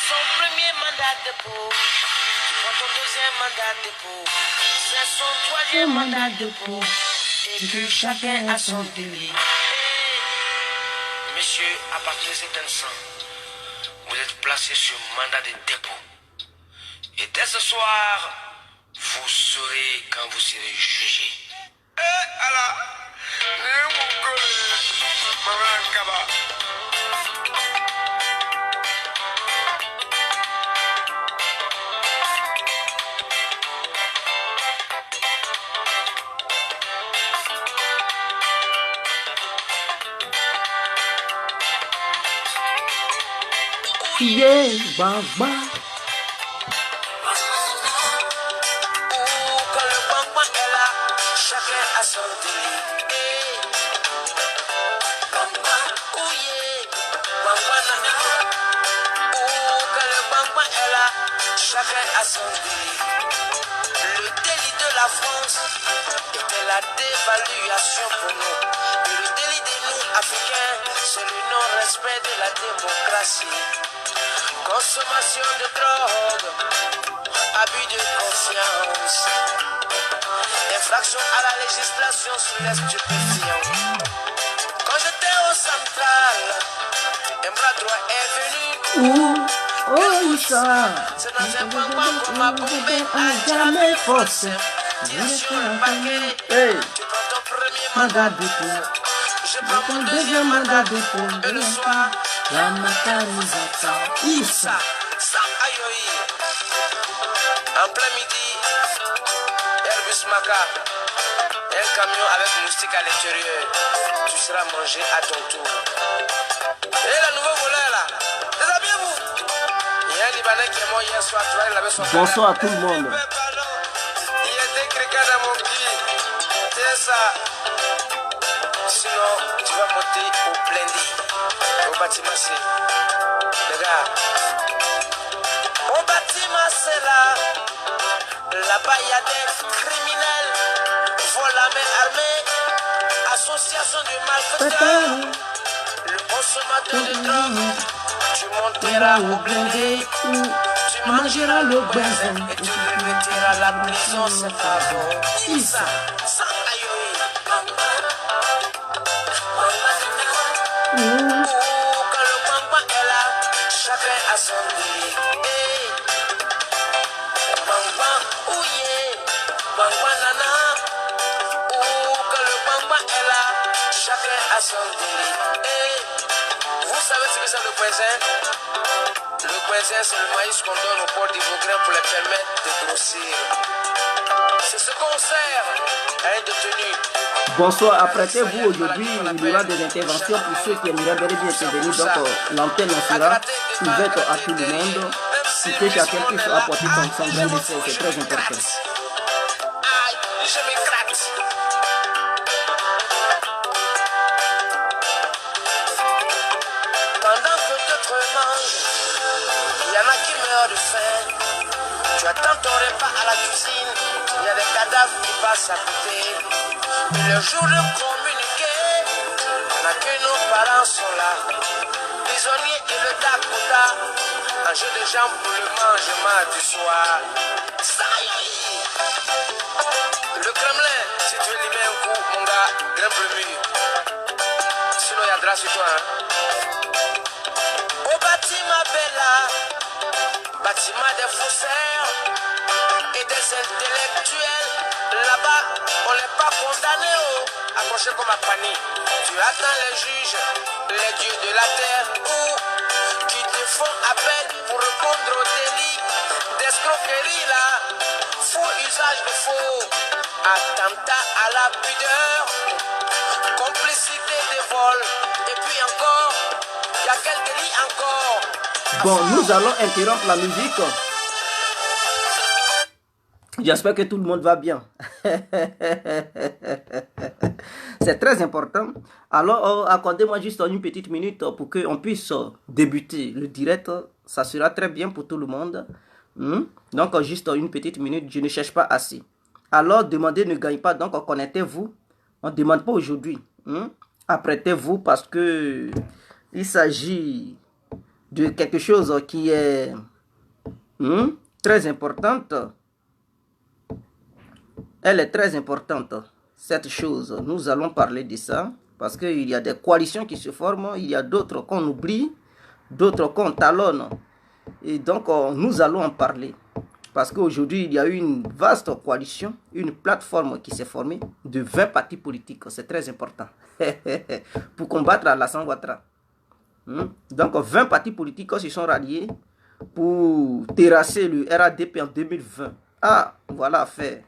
son premier mandat de dépôt. Tu prends ton deuxième mandat de dépôt. C'est son troisième mandat de dépôt. Et que chacun a son délit. Messieurs, à partir de cet instant, vous êtes placés sur mandat de dépôt. Et dès ce soir, vous saurez quand vous serez jugé. Alors, Yeah, bah, bah. Quand le bang est là, chacun a son délit. Quand le bang est là, chacun a son délit. Le délit de la France était la dévaluation pour nous. Et le délit de nous, Africains, c'est le non-respect de la démocratie. Consommation de drogue, abus de conscience, infraction à la législation sur les stupéfiants. Quand j'étais au central, un bras droit est venu. Oh, ça. C'est dans un bang qu'on m'a bombé à jamais force. Bien sûr, un paquet. Hey, Tu prends ton premier mandat mandat, de dépôt. je prends mon Ton deuxième mandat, dépôt. et le soir, La mécanisation. Issa, Sam Ayoyi. En plein midi, Airbus Maca, un camion avec moustique à l'intérieur. Tu seras mangé à ton tour. Et le nouveau voleur là, déshabillez-vous. Il y a un Libanais qui est mort hier soir, tu vois, il avait son Bonsoir à tout le monde. Il était criquet dans mon cul. C'est ça. Sinon, tu vas monter au blindé, au bâtiment C. Les gars, au bâtiment C là, là-bas il y a des criminels, vol à main armée, association de malfaiteurs, le consommateur de drogue, tu monteras au blindé, tu mangeras le baiser et tu regretteras la prison, c'est pas bon. Issa, sans aïe. Quand le bang est là, chacun a son délit. Bang, ouye, bang, nana. Quand le bang est là, chacun a son délit. Vous savez ce que c'est le poison? Le poison, c'est le maïs qu'on donne au porc d'Ivogrin pour les permettre de grossir. C'est ce qu'on sert à un détenu. Bonsoir, apprêtez-vous aujourd'hui, il y aura des interventions pour ceux qui aimeraient bel et bien intervenir. Donc l'antenne sera ouverte à tout le monde pour que chacun puisse apporter son grain de sel, c'est très important. Aïe, je m'éclate. Pendant que d'autres mangent, il y en a qui meurent de faim. Tu attends ton repas à la cuisine, il y a des cadavres qui passent à côté. Et le jour de communiquer, il n'y a que nos parents sont là. Prisonniers et le Dakota, un jeu de jambes pour le mangement du soir. Ça y est. Le Kremlin, si tu veux limer un coup, mon gars, grimpe le mur. Sinon, il y a drap sur toi. Au bâtiment Bella, bâtiment des faussaires et des intellectuels. Là-bas, on n'est pas condamné accroché comme un panier. Tu attends les juges, les dieux de la terre, ou qui te font appel pour répondre au délit d'escroquerie là. Faux usage de faux, attentat à la pudeur, complicité de vol, et puis encore, il y a quel délit encore? Bon, nous allons interrompre la musique. J'espère que tout le monde va bien. C'est très important. Alors, accordez-moi juste une petite minute pour qu'on puisse débuter le direct. Ça sera très bien pour tout le monde. Donc, juste une petite minute. Je ne cherche pas assez. Alors, demander ne gagne pas. Donc, connectez-vous. On ne demande pas aujourd'hui. Apprêtez-vous parce que il s'agit de quelque chose qui est très importante. Elle est très importante, cette chose. Nous allons parler de ça parce qu'il y a des coalitions qui se forment, il y a d'autres qu'on oublie, d'autres qu'on talonne. Et donc, nous allons en parler. Parce qu'aujourd'hui, il y a eu une vaste coalition, une plateforme qui s'est formée de 20 partis politiques. C'est très important pour combattre Alassane Ouattara. Donc, 20 partis politiques se sont ralliés pour terrasser le RADP en 2020. Ah, voilà fait.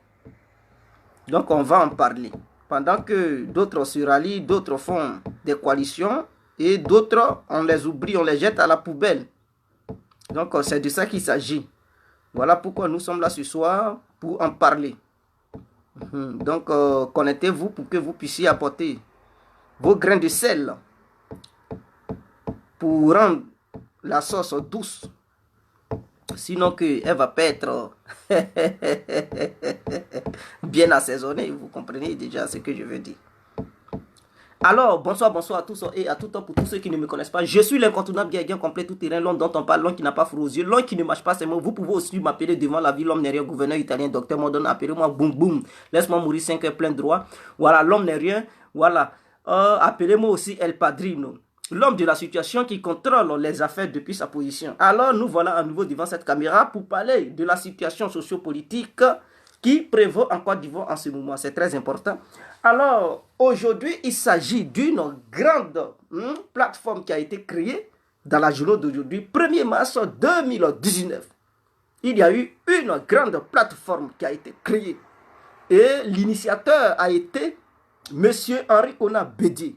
Donc, on va en parler. Pendant que d'autres se rallient, d'autres font des coalitions et d'autres, on les oublie, on les jette à la poubelle. Donc, c'est de ça qu'il s'agit. Voilà pourquoi nous sommes là ce soir pour en parler. Donc, connectez-vous pour que vous puissiez apporter vos grains de sel pour rendre la sauce douce. Sinon, elle ne va pas être bien assaisonnée. Vous comprenez déjà ce que je veux dire. Alors, bonsoir à tous et à tout temps pour tous ceux qui ne me connaissent pas. Je suis l'incontournable guerrier complet tout terrain, l'homme dont on parle, l'homme qui n'a pas froid aux yeux, l'homme qui ne mâche pas ses mots. Vous pouvez aussi m'appeler devant la ville, l'homme n'est rien, gouverneur italien, docteur Modon, appelez-moi boum boum. Laisse-moi mourir 5 heures plein droit. Voilà, l'homme n'est rien. Voilà, appelez-moi aussi El Padrino. L'homme de la situation qui contrôle les affaires depuis sa position. Alors, nous voilà à nouveau devant cette caméra pour parler de la situation sociopolitique qui prévaut en Côte d'Ivoire en ce moment. C'est très important. Alors, aujourd'hui, il s'agit d'une grande plateforme qui a été créée dans la journée d'aujourd'hui, 1er mars 2019. Il y a eu une grande plateforme qui a été créée. Et l'initiateur a été M. Henri Konan Bédié,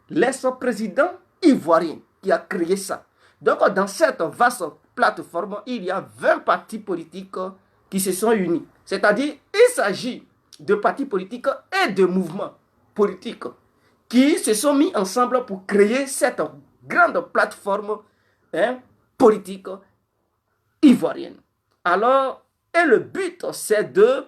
l'ex-président ivoirien qui a créé ça. Donc, dans cette vaste plateforme, il y a 20 partis politiques qui se sont unis. C'est-à-dire, il s'agit de partis politiques et de mouvements politiques qui se sont mis ensemble pour créer cette grande plateforme politique ivoirienne. Alors, et le but, c'est de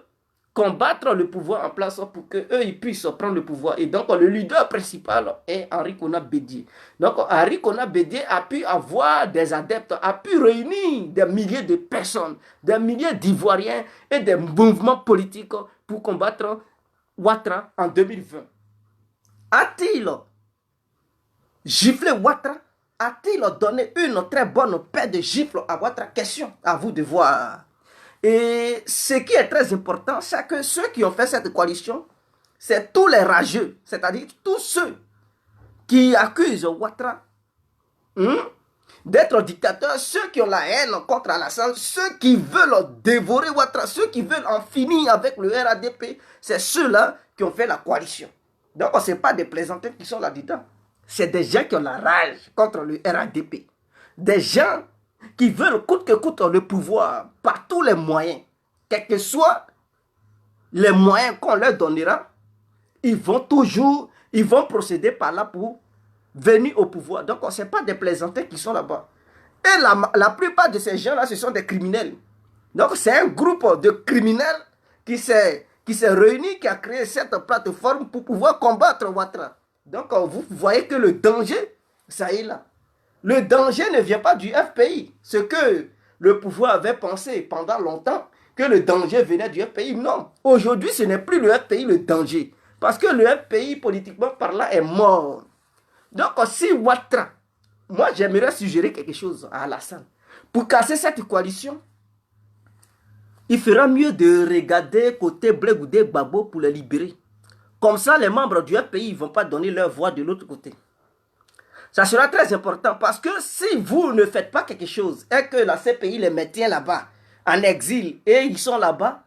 combattre le pouvoir en place pour qu'eux, ils puissent prendre le pouvoir. Et donc, le leader principal est Henri Konan Bédié. Donc, Henri Konan Bédié a pu avoir des adeptes, a pu réunir des milliers de personnes, des milliers d'Ivoiriens et des mouvements politiques pour combattre Ouattara en 2020. A-t-il giflé Ouattara? A-t-il donné une très bonne paire de gifles à Ouattara? Question, à vous de voir. Et ce qui est très important, c'est que ceux qui ont fait cette coalition, c'est tous les rageux, c'est-à-dire tous ceux qui accusent Ouattara d'être dictateur, ceux qui ont la haine contre Alassane, ceux qui veulent dévorer Ouattara, ceux qui veulent en finir avec le RADP, c'est ceux-là qui ont fait la coalition. Donc, ce n'est pas des plaisantins qui sont là-dedans. C'est des gens qui ont la rage contre le RADP. Des gens qui veulent coûte que coûte le pouvoir par tous les moyens, quels que soient les moyens qu'on leur donnera, ils vont procéder par là pour venir au pouvoir. Donc, ce n'est pas des plaisantins qui sont là-bas. Et la plupart de ces gens-là, ce sont des criminels. Donc, c'est un groupe de criminels qui s'est réuni, qui a créé cette plateforme pour pouvoir combattre Ouattara. Donc, vous voyez que le danger, ça est là. Le danger ne vient pas du FPI. Ce que le pouvoir avait pensé pendant longtemps, que le danger venait du FPI. Non. Aujourd'hui, ce n'est plus le FPI le danger. Parce que le FPI, politiquement parlant, est mort. Donc, si Ouattara, moi, j'aimerais suggérer quelque chose à Alassane. Pour casser cette coalition, il fera mieux de regarder côté Blé-Goudé Gbagbo pour les libérer. Comme ça, les membres du FPI ne vont pas donner leur voix de l'autre côté. Ça sera très important parce que si vous ne faites pas quelque chose et que la CPI les maintient là-bas, en exil, et ils sont là-bas,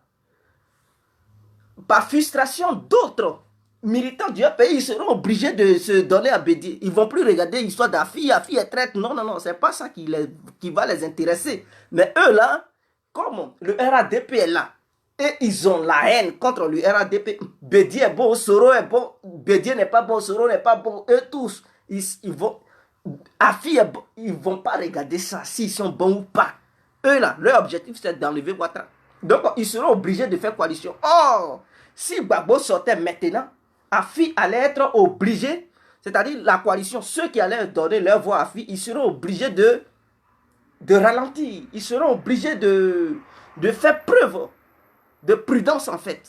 par frustration, d'autres militants du pays seront obligés de se donner à Bédié. Ils ne vont plus regarder l'histoire d'Afi, Afi est traite. Non, ce n'est pas ça qui va les intéresser. Mais eux là, comme le RADP est là, et ils ont la haine contre le RADP, Bédié est bon, Soro est bon, Bédié n'est pas bon, Soro n'est pas bon, eux tous, ils vont... Afi est bon, ils ne vont pas regarder ça, s'ils sont bons ou pas. Eux là, leur objectif c'est d'enlever Ouattara. Donc ils seront obligés de faire coalition. Or, si Gbagbo sortait maintenant, Afi allait être obligé, c'est-à-dire la coalition, ceux qui allaient donner leur voix à Afi, ils seront obligés de de ralentir. Ils seront obligés de faire preuve de prudence en fait.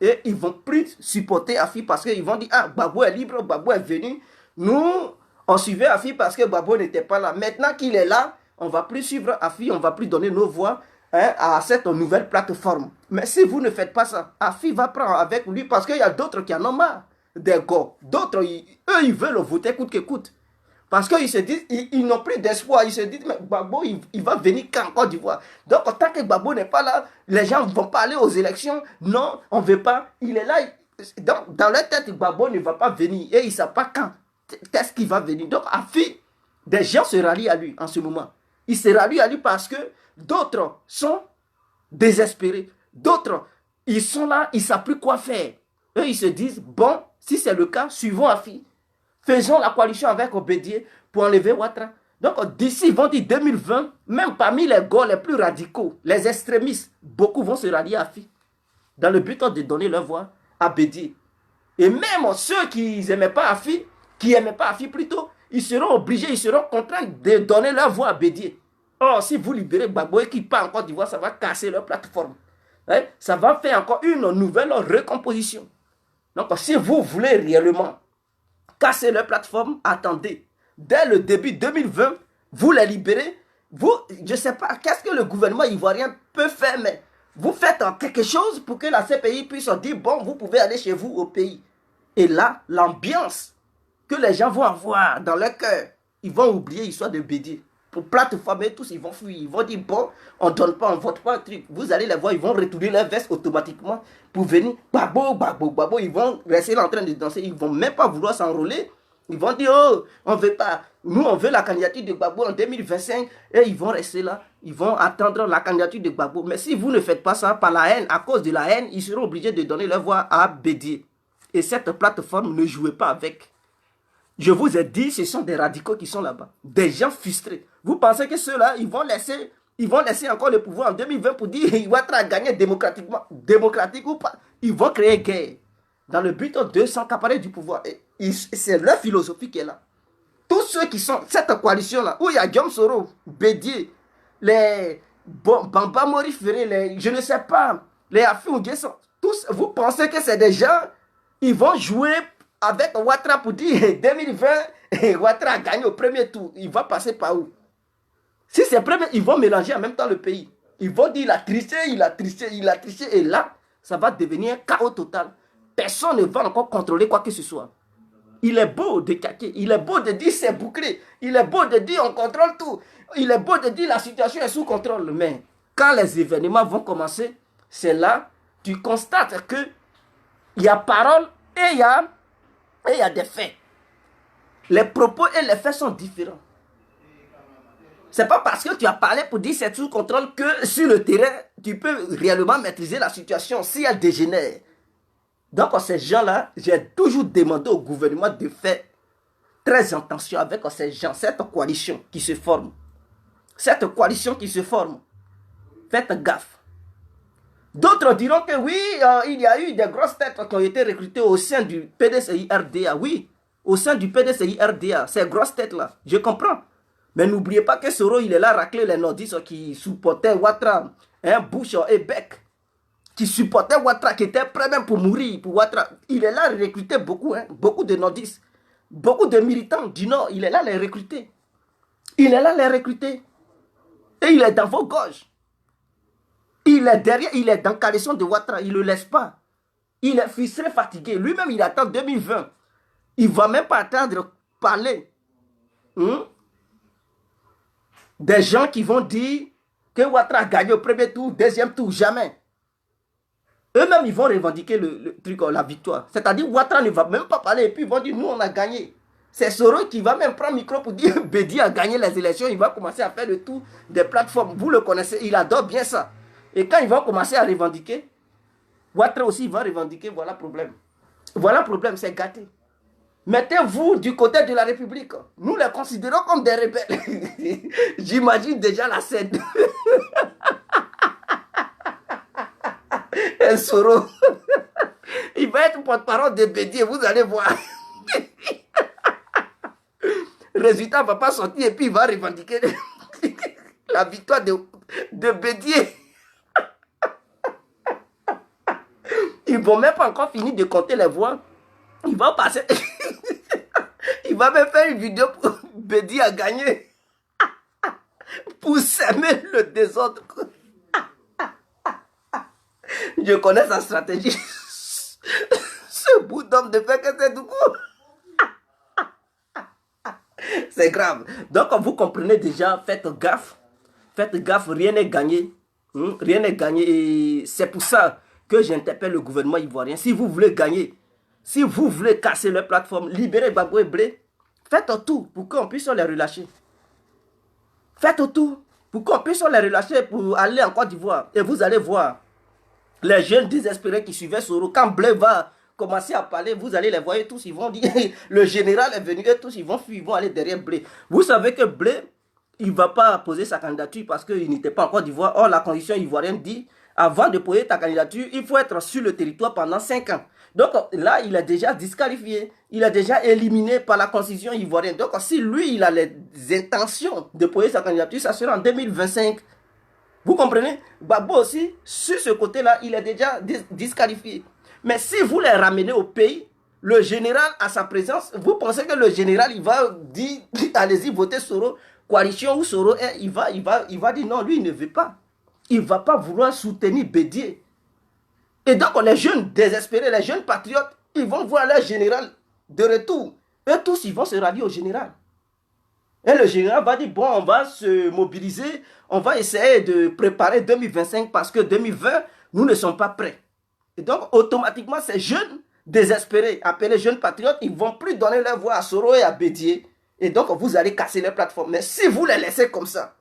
Et ils vont plus supporter Afi parce qu'ils vont dire, ah, Gbagbo est libre, Gbagbo est venu. Nous, on suivait Afi parce que Gbagbo n'était pas là. Maintenant qu'il est là, on ne va plus suivre Afi, on ne va plus donner nos voix à cette nouvelle plateforme. Mais si vous ne faites pas ça, Afi va prendre avec lui parce qu'il y a d'autres qui en ont marre des gars. D'autres, eux, ils veulent voter coûte que coûte. Parce qu'ils se disent, ils n'ont plus d'espoir. Ils se disent, mais Gbagbo, il va venir quand en Côte d'Ivoire. Donc, tant que Gbagbo n'est pas là, les gens ne vont pas aller aux élections. Non, on ne veut pas. Il est là. Dans leur tête, Gbagbo ne va pas venir. Et ils ne savent pas quand. Qu'est-ce qu'il va venir. Donc, Afi, des gens se rallient à lui en ce moment. Ils se rallient à lui parce que d'autres sont désespérés. D'autres, ils sont là, ils ne savent plus quoi faire. Eux, ils se disent, bon, si c'est le cas, suivons Afi. Faisons la coalition avec Obédié pour enlever Ouattara. Donc, d'ici, ils vont dire 2020, même parmi les gars les plus radicaux, les extrémistes, beaucoup vont se rallier à Afi, dans le but de donner leur voix à Bédié. Et même ceux qui n'aimaient pas Afi, qui n'aimaient pas Afi plutôt, ils seront obligés, ils seront contraints de donner leur voix à Bédié. Or, si vous libérez Gbagbo et qui part en Côte d'Ivoire, ça va casser leur plateforme. Hein? Ça va faire encore une nouvelle recomposition. Donc, si vous voulez réellement casser leur plateforme, attendez. Dès le début 2020, vous les libérez. Vous, je ne sais pas, qu'est-ce que le gouvernement ivoirien peut faire, mais vous faites quelque chose pour que la CPI puisse dire, bon, vous pouvez aller chez vous au pays. Et là, l'ambiance que les gens vont avoir dans leur cœur, ils vont oublier l'histoire de Bédié. Pour plateformer tous, ils vont fuir. Ils vont dire, bon, on ne donne pas, on ne vote pas un truc. Vous allez les voir, ils vont retourner leur veste automatiquement pour venir. Gbagbo, Gbagbo, Gbagbo. Ils vont rester là en train de danser. Ils ne vont même pas vouloir s'enrôler. Ils vont dire, oh, on ne veut pas. Nous, on veut la candidature de Gbagbo en 2025. Et ils vont rester là. Ils vont attendre la candidature de Gbagbo. Mais si vous ne faites pas ça par la haine, à cause de la haine, ils seront obligés de donner leur voix à Bédié. Et cette plateforme, ne jouez pas avec. Je vous ai dit, ce sont des radicaux qui sont là-bas. Des gens frustrés. Vous pensez que ceux-là, ils vont laisser encore le pouvoir en 2020 pour dire qu'il va gagner démocratiquement, démocratique ou pas. Ils vont créer guerre dans le but de s'accaparer du pouvoir. C'est leur philosophie qui est là. Tous ceux qui sont, cette coalition-là, où il y a Guillaume Soro, Bédié, les Bamba Mori Ferré, je ne sais pas, les Afi Nguesson, tous, vous pensez que c'est des gens, ils vont jouer avec Ouattara pour dire 2020, Ouattara a gagné au premier tour. Il va passer par où? Si c'est premier, ils vont mélanger en même temps le pays. Ils vont dire il a triché, il a triché, il a triché. Et là, ça va devenir un chaos total. Personne ne va encore contrôler quoi que ce soit. Il est beau de caquer. Il est beau de dire c'est bouclé. Il est beau de dire on contrôle tout. Il est beau de dire la situation est sous contrôle. Mais quand les événements vont commencer, c'est là tu constates que il y a parole et il y a des faits. Les propos et les faits sont différents. C'est pas parce que tu as parlé pour dire c'est sous contrôle que sur le terrain, tu peux réellement maîtriser la situation si elle dégénère. Donc, ces gens-là, j'ai toujours demandé au gouvernement de faire très attention avec ces gens, cette coalition qui se forme. Cette coalition qui se forme. Faites gaffe. D'autres diront que oui, il y a eu des grosses têtes qui ont été recrutées au sein du PDCI-RDA. Oui, au sein du PDCI-RDA, ces grosses têtes-là, je comprends. Mais n'oubliez pas que Soro, il est là racler les nordistes qui supportaient Ouattara, bouche et bec, qui supportaient Ouattara, qui étaient prêts même pour mourir pour Ouattara. Il est là à recruter beaucoup, beaucoup de nordistes, beaucoup de militants du Nord, il est là à les recruter. Il est là à les recruter. Et il est dans vos gorges. Il est derrière, il est dans la coalition de Ouattara, il ne le laisse pas. Il est frustré, fatigué. Lui-même, il attend 2020. Il ne va même pas attendre parler. Des gens qui vont dire que Ouattara a gagné au premier tour, deuxième tour, jamais. Eux-mêmes, ils vont revendiquer le truc, la victoire. C'est-à-dire, Ouattara ne va même pas parler et puis ils vont dire, nous, on a gagné. C'est Soro qui va même prendre le micro pour dire, Bédié a gagné les élections, il va commencer à faire le tour des plateformes. Vous le connaissez, il adore bien ça. Et quand ils vont commencer à revendiquer, Ouattara aussi va revendiquer, voilà le problème. Voilà le problème, c'est gâté. Mettez-vous du côté de la République. Nous les considérons comme des rebelles. J'imagine déjà la scène. Un Soro. Il va être porte-parole de Bédié, vous allez voir. Résultat, il ne va pas sortir et puis il va revendiquer la victoire de Bédier. Ils ne vont même pas encore finir de compter les voix. Il va passer. Il va même faire une vidéo pour Bédier à gagner. Pour semer le désordre. Je connais sa stratégie. Ce bout d'homme de faire que c'est du coup. C'est grave. Donc, vous comprenez déjà, faites gaffe. Faites gaffe, rien n'est gagné. Rien n'est gagné. Et c'est pour ça que j'interpelle le gouvernement ivoirien. Si vous voulez gagner, si vous voulez casser leur plateforme, libérer Gbagbo et Blé, faites tout pour qu'on puisse les relâcher. Faites tout pour qu'on puisse les relâcher pour aller en Côte d'Ivoire. Et vous allez voir les jeunes désespérés qui suivaient Soro. Quand Blé va commencer à parler, vous allez les voir tous, ils vont dire, le général est venu, et tous, ils vont fuir, ils vont aller derrière Blé. Vous savez que Blé, il ne va pas poser sa candidature parce qu'il n'était pas en Côte d'Ivoire. Or, la constitution ivoirienne dit, avant de poser ta candidature, il faut être sur le territoire pendant 5 ans. Donc là, il est déjà disqualifié. Il est déjà éliminé par la constitution ivoirienne. Donc si lui, il a les intentions de poser sa candidature, ça sera en 2025. Vous comprenez? Gbagbo aussi, sur ce côté-là, il est déjà disqualifié. Mais si vous les ramenez au pays, le général à sa présence, vous pensez que le général, il va dire, allez-y, votez Soro, coalition où Soro est, il va dire non, lui, il ne veut pas. Il ne va pas vouloir soutenir Bédier. Et donc, les jeunes désespérés, les jeunes patriotes, ils vont voir leur général de retour. Et tous, ils vont se rallier au général. Et le général va dire, bon, on va se mobiliser, on va essayer de préparer 2025 parce que 2020, nous ne sommes pas prêts. Et donc, automatiquement, ces jeunes désespérés, appelés jeunes patriotes, ils ne vont plus donner leur voix à Soro et à Bédier. Et donc, vous allez casser leur plateforme. Mais si vous les laissez comme ça,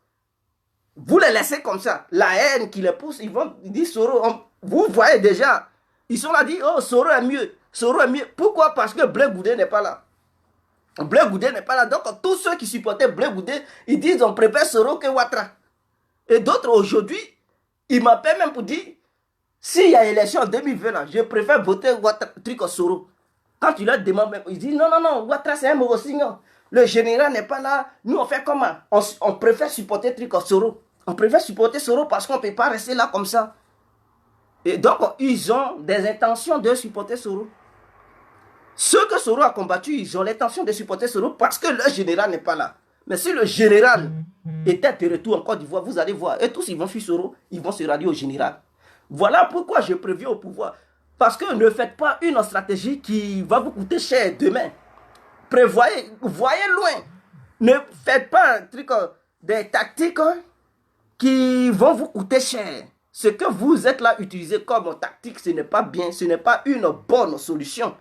la haine qui les pousse, ils vont dire Soro, vous voyez déjà, ils sont là, dit, oh, Soro est mieux, Soro est mieux. Pourquoi? Parce que Blé Goudé n'est pas là. Blé Goudé n'est pas là. Donc, tous ceux qui supportaient Blé Goudé, ils disent, on préfère Soro que Ouattara. Et d'autres, aujourd'hui, ils m'appellent même pour dire, s'il y a élection en 2020, là, je préfère voter Ouattara, truc Soro. Quand tu leur demandes même, ils disent, non, non, non, Ouattara, c'est un mauvais signe. Le général n'est pas là. Nous, on fait comment? On préfère supporter truc Soro. On préfère supporter Soro parce qu'on ne peut pas rester là comme ça. Et donc, ils ont des intentions de supporter Soro. Ceux que Soro a combattu, ils ont l'intention de supporter Soro parce que le général n'est pas là. Mais si le général était de retour en Côte d'Ivoire, vous allez voir, et tous ils vont fuir Soro, ils vont se rallier au général. Voilà pourquoi je préviens au pouvoir. Parce que ne faites pas une stratégie qui va vous coûter cher demain. Prévoyez, voyez loin. Ne faites pas un truc, des tactiques qui vont vous coûter cher. Ce que vous êtes là utilisé comme tactique, ce n'est pas bien, ce n'est pas une bonne solution.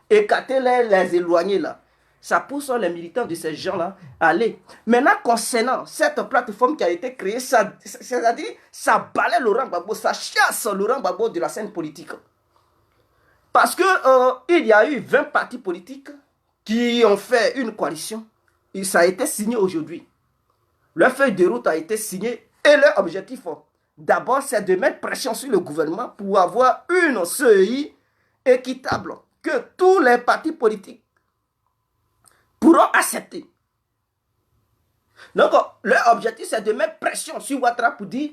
Écartez-les, les éloignez là. Ça pousse les militants de ces gens-là à aller. Maintenant, concernant cette plateforme qui a été créée, c'est-à-dire, ça balaie Laurent Gbagbo, ça chasse Laurent Gbagbo de la scène politique. Parce que il y a eu 20 partis politiques qui ont fait une coalition. Et ça a été signé aujourd'hui. Leur feuille de route a été signée et leur objectif, d'abord, c'est de mettre pression sur le gouvernement pour avoir une CEI équitable que tous les partis politiques pourront accepter. Donc, leur objectif, c'est de mettre pression sur Ouattara pour dire,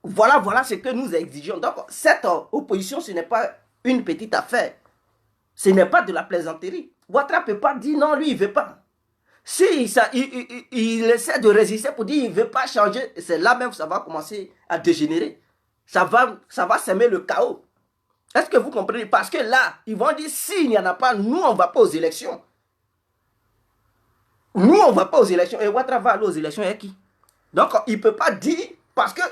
voilà ce que nous exigeons. Donc, cette opposition, ce n'est pas une petite affaire. Ce n'est pas de la plaisanterie. Ouattara ne peut pas dire non, lui, il ne veut pas. Si il essaie de résister pour dire qu'il ne veut pas changer, c'est là même que ça va commencer à dégénérer. Ça va semer le chaos. Est-ce que vous comprenez? Parce que là, ils vont dire, s'il n'y en a pas, nous, on ne va pas aux élections. Nous, on ne va pas aux élections. Et Ouattara va aller aux élections avec qui? Donc, il ne peut pas dire, parce que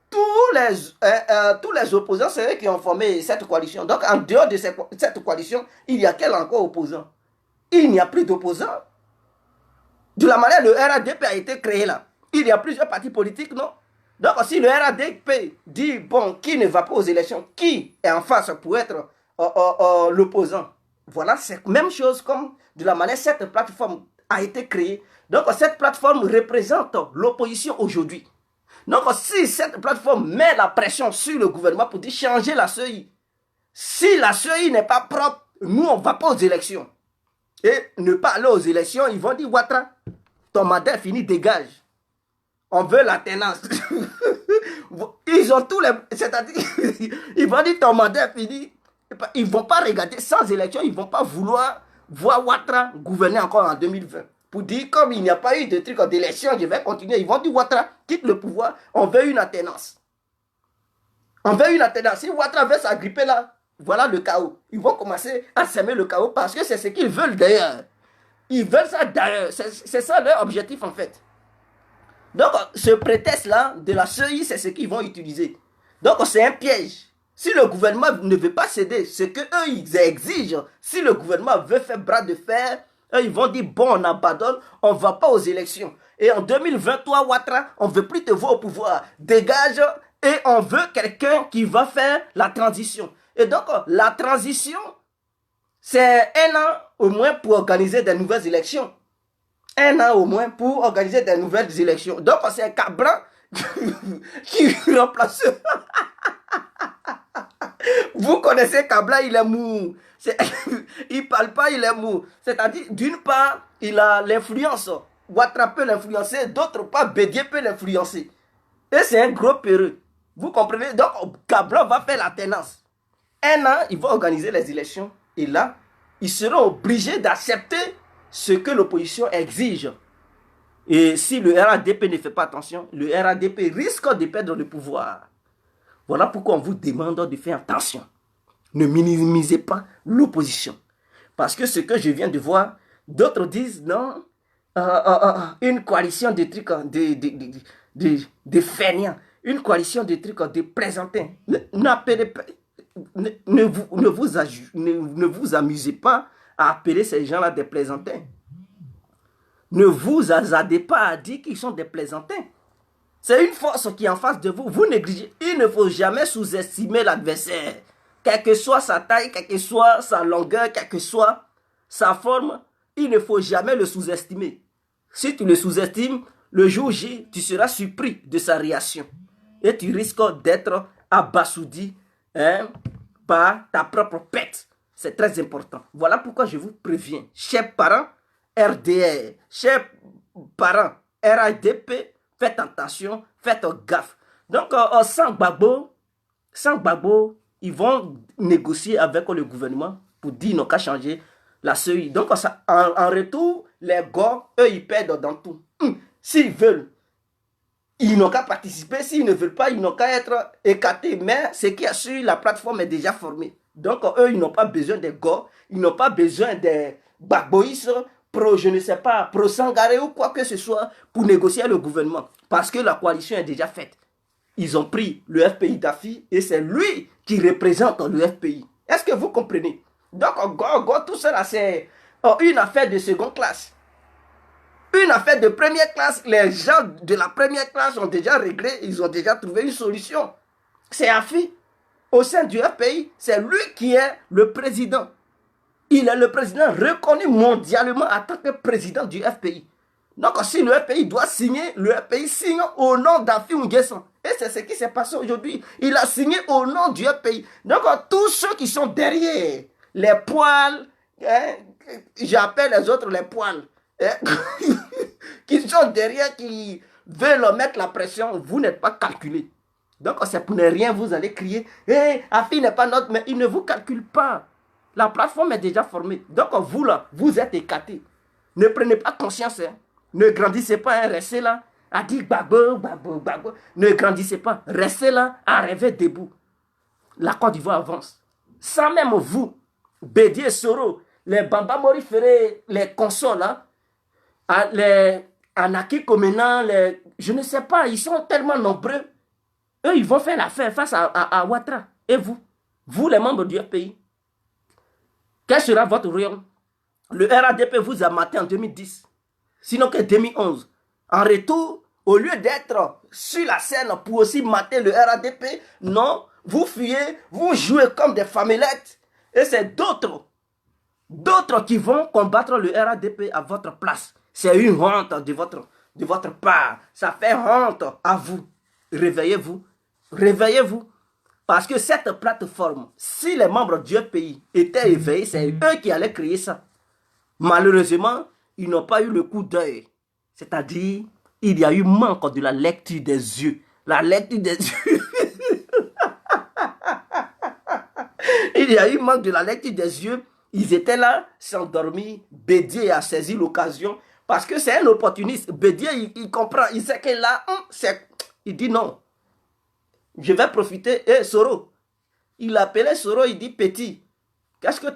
tous les opposants, c'est eux qui ont formé cette coalition. Donc, en dehors de cette coalition, il y a quel encore opposant? Il n'y a plus d'opposants. De la manière, le RADP a été créé là. Il y a plusieurs partis politiques, non? Donc, si le RADP dit, bon, qui ne va pas aux élections, qui est en face pour être l'opposant? Voilà, c'est la même chose comme de la manière, cette plateforme a été créée. Donc, cette plateforme représente l'opposition aujourd'hui. Donc, si cette plateforme met la pression sur le gouvernement pour dire changer la CEI, si la CEI n'est pas propre, nous, on ne va pas aux élections. Et ne pas aller aux élections, ils vont dire, Ouattara, ton mandat est fini, dégage. on veut l'alternance. Ils ont tous les... C'est-à-dire, ils vont dire ton mandat est fini. Ils ne vont pas regarder, sans élection, ils ne vont pas vouloir voir Ouattara gouverner encore en 2020. Pour dire, comme il n'y a pas eu de truc d'élection, je vais continuer. Ils vont dire, Ouattara quitte le pouvoir, on veut une alternance. On veut une alternance. Si Ouattara veut s'agripper là, voilà le chaos. Ils vont commencer à semer le chaos parce que c'est ce qu'ils veulent d'ailleurs. Ils veulent ça d'ailleurs. C'est ça leur objectif en fait. Donc, ce prétexte-là de la CEI, c'est ce qu'ils vont utiliser. Donc, c'est un piège. Si le gouvernement ne veut pas céder, ce qu'eux, ils exigent, si le gouvernement veut faire bras de fer, eux, ils vont dire, bon, on abandonne, on ne va pas aux élections. Et en 2023, Ouattara, on ne veut plus te voir au pouvoir. Dégage et on veut quelqu'un qui va faire la transition. Et donc, la transition, c'est 1 an au moins pour organiser des nouvelles élections. 1 an au moins pour organiser des nouvelles élections. Donc, c'est Cablan qui remplace. Vous connaissez Kabla, il est mou. Il parle pas, il est mou. C'est-à-dire, d'une part, il a l'influence. Ouattara peut l'influencer, d'autre part, Bédié peut l'influencer. Et c'est un gros péreux. Vous comprenez? Donc, Kabla va faire la tenance. 1 an, il va organiser les élections. Et là, ils seront obligés d'accepter ce que l'opposition exige. Et si le RADP ne fait pas attention, le RADP risque de perdre le pouvoir. Voilà pourquoi on vous demande de faire attention. Ne minimisez pas l'opposition. Parce que ce que je viens de voir, d'autres disent non, une coalition de trucs, de fainéants, une coalition de trucs, de présentants. Ne vous amusez pas à appeler ces gens-là des plaisantins. Ne vous hasardez pas à dire qu'ils sont des plaisantins. C'est une force qui est en face de vous. Vous négligez. Il ne faut jamais sous-estimer l'adversaire. Quelle que soit sa taille, quelle que soit sa longueur, quelle que soit sa forme, il ne faut jamais le sous-estimer. Si tu le sous-estimes, le jour J, tu seras surpris de sa réaction. Et tu risques d'être abasourdi par ta propre pète. C'est très important. Voilà pourquoi je vous préviens. Chers parents, RDR, chers parents, RADP, faites attention, faites gaffe. Donc, sans Gbagbo, ils vont négocier avec le gouvernement pour dire qu'ils n'ont qu'à changer la CEI. Donc, en retour, les gars, eux, ils perdent dans tout. S'ils veulent, ils n'ont qu'à participer. S'ils ne veulent pas, ils n'ont qu'à être écartés. Mais ce qui est sûr, la plateforme est déjà formée. Donc, eux, ils n'ont pas besoin des gars, ils n'ont pas besoin des Gbagboïs, je ne sais pas, pro-Sangaré ou quoi que ce soit pour négocier le gouvernement. Parce que la coalition est déjà faite. Ils ont pris le FPI d'Afi et c'est lui qui représente le FPI. Est-ce que vous comprenez? Donc, tout ça, c'est une affaire de seconde classe. Une affaire de première classe. Les gens de la première classe ont déjà réglé, ils ont déjà trouvé une solution. C'est Afi. Au sein du FPI, c'est lui qui est le président. Il est le président reconnu mondialement en tant que président du FPI. Donc, si le FPI doit signer, le FPI signe au nom d'Afi N'Guessan. Et c'est ce qui s'est passé aujourd'hui. Il a signé au nom du FPI. Donc, tous ceux qui sont derrière, les poils, j'appelle les autres les poils, qui sont derrière, qui veulent mettre la pression, vous n'êtes pas calculé. Donc, c'est pour ne rien, vous allez crier, Afi n'est pas notre, mais il ne vous calcule pas. La plateforme est déjà formée. Donc, vous là, vous êtes écartés. Ne prenez pas conscience. Ne grandissez pas, restez là à dire Gbagbo. Ne grandissez pas. Restez là à rêver debout. La Côte d'Ivoire avance. Sans même vous, Bédié, Soro, les Bamba Morifere, les consorts là, les Anaki Komena, je ne sais pas, ils sont tellement nombreux. Eux, ils vont faire l'affaire face à Ouattara. Et vous les membres du FPI, quel sera votre royaume? Le RADP vous a maté en 2010, sinon que 2011. En retour, au lieu d'être sur la scène pour aussi mater le RADP, non, vous fuyez, vous jouez comme des famelettes. Et c'est d'autres qui vont combattre le RADP à votre place. C'est une honte de votre part. Ça fait honte à vous. Réveillez-vous. Réveillez-vous. Parce que cette plateforme, si les membres du pays étaient éveillés, c'est eux qui allaient créer ça. Malheureusement, ils n'ont pas eu le coup d'œil. C'est-à-dire, il y a eu manque de la lecture des yeux. La lecture des yeux. Il y a eu manque de la lecture des yeux. Ils étaient là, s'endormis. Bédier a saisi l'occasion. Parce que c'est un opportuniste. Bédier, il comprend. Il sait que là, il dit non. Je vais profiter. Et Soro, il appelait Soro, il dit petit. Qu'est-ce que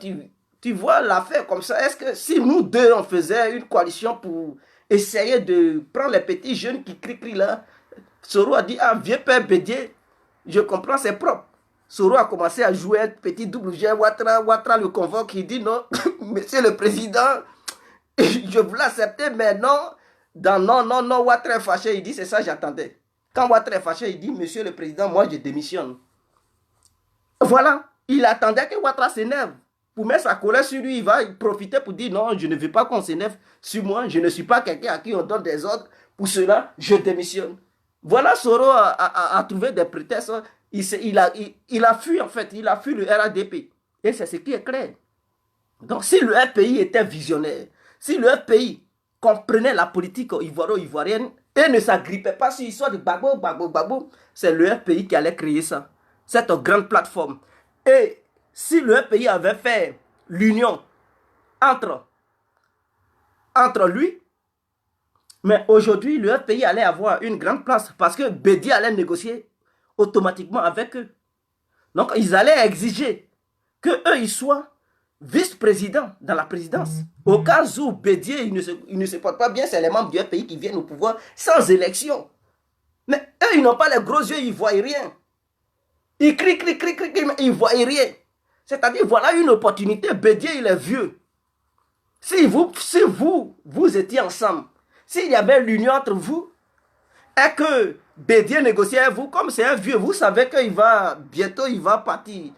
tu vois l'affaire comme ça? Est-ce que si nous deux, on faisait une coalition pour essayer de prendre les petits jeunes qui crient là, Soro a dit, ah, vieux père Bédier, je comprends, c'est propre. Soro a commencé à jouer un petit double jeu. Ouattara le convoque, il dit non, monsieur le président, je voulais accepter, mais non. Non, Ouattara est fâché, il dit, c'est ça j'attendais. Quand Ouattara est fâché, il dit, monsieur le président, moi je démissionne. Voilà, il attendait que Ouattara s'énerve. Pour mettre sa colère sur lui, il va profiter pour dire non, je ne veux pas qu'on s'énerve sur moi, je ne suis pas quelqu'un à qui on donne des ordres, pour cela, je démissionne. Voilà, Soro a trouvé des prétextes, il a fui en fait, il a fui le RADP. Et c'est ce qui est clair. Donc si le RPI était visionnaire, si le RPI comprenait la politique ivoirienne et ne s'agrippait pas sur l'histoire de Gbagbo, c'est le RPI qui allait créer ça, cette grande plateforme. Et si le pays avait fait l'union entre lui, mais aujourd'hui, le pays allait avoir une grande place parce que Bédier allait négocier automatiquement avec eux. Donc, ils allaient exiger qu'eux, ils soient vice-présidents dans la présidence. Au cas où Bédier, il ne se porte pas bien, c'est les membres du pays qui viennent au pouvoir sans élection. Mais eux, ils n'ont pas les gros yeux, ils ne voient rien. Ils crient, mais ils ne voient rien. C'est-à-dire, voilà une opportunité. Bédier, il est vieux. Si vous étiez ensemble, s'il y avait l'union entre vous, et que Bédier négociait avec vous, comme c'est un vieux, vous savez qu'il va, bientôt, il va partir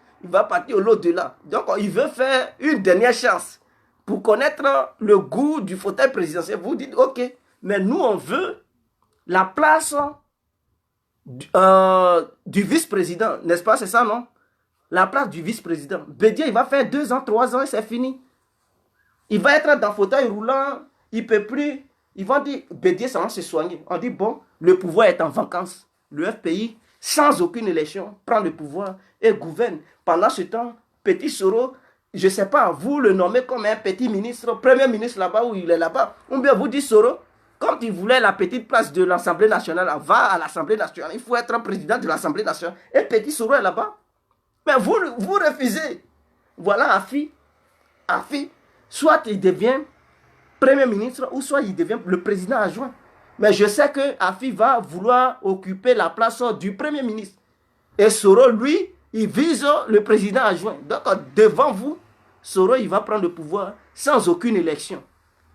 au l'au-delà. Donc, il veut faire une dernière chance pour connaître le goût du fauteuil présidentiel. Vous dites, ok, mais nous, on veut la place du vice-président, n'est-ce pas, c'est ça, non? La place du vice-président. Bédier, il va faire 2 ans, 3 ans et c'est fini. Il va être dans le fauteuil roulant, il ne peut plus. Ils vont dire, Bédier, ça va se soigner. On dit, bon, le pouvoir est en vacances. Le FPI, sans aucune élection, prend le pouvoir et gouverne. Pendant ce temps, petit Soro, je ne sais pas, vous le nommez comme un petit ministre, premier ministre là-bas où il est là-bas. Ou bien vous dites, Soro, comme tu voulais la petite place de l'Assemblée nationale, va à l'Assemblée nationale. Il faut être président de l'Assemblée nationale. Et petit Soro est là-bas. Mais vous refusez. Voilà Afi, soit il devient premier ministre, ou soit il devient le président adjoint. Mais je sais que Afi va vouloir occuper la place du premier ministre. Et Soro, lui, il vise le président adjoint. Donc, devant vous, Soro, il va prendre le pouvoir sans aucune élection.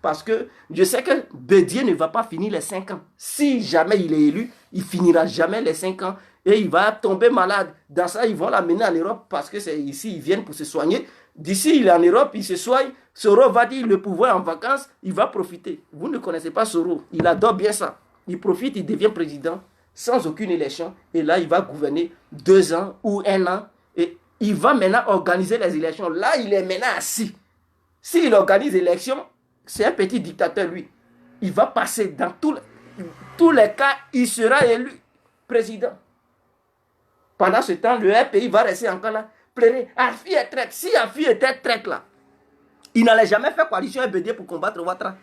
Parce que je sais que Bédier ne va pas finir les 5 ans. Si jamais il est élu, il finira jamais les 5 ans. Et il va tomber malade. Dans ça, ils vont l'amener en Europe parce que c'est ici, ils viennent pour se soigner. D'ici, il est en Europe, il se soigne. Soro va dire le pouvoir en vacances, il va profiter. Vous ne connaissez pas Soro, il adore bien ça. Il profite, il devient président sans aucune élection. Et là, il va gouverner 2 ans ou 1 an. Et il va maintenant organiser les élections. Là, il est maintenant assis. S'il organise l'élection, c'est un petit dictateur, lui. Il va passer dans tous les cas, il sera élu président. Pendant ce temps, le RPI va rester encore là. Plaider. Afi est traite. Si Afi était traite là, il n'allait jamais faire coalition avec Bédier pour combattre Ouattara.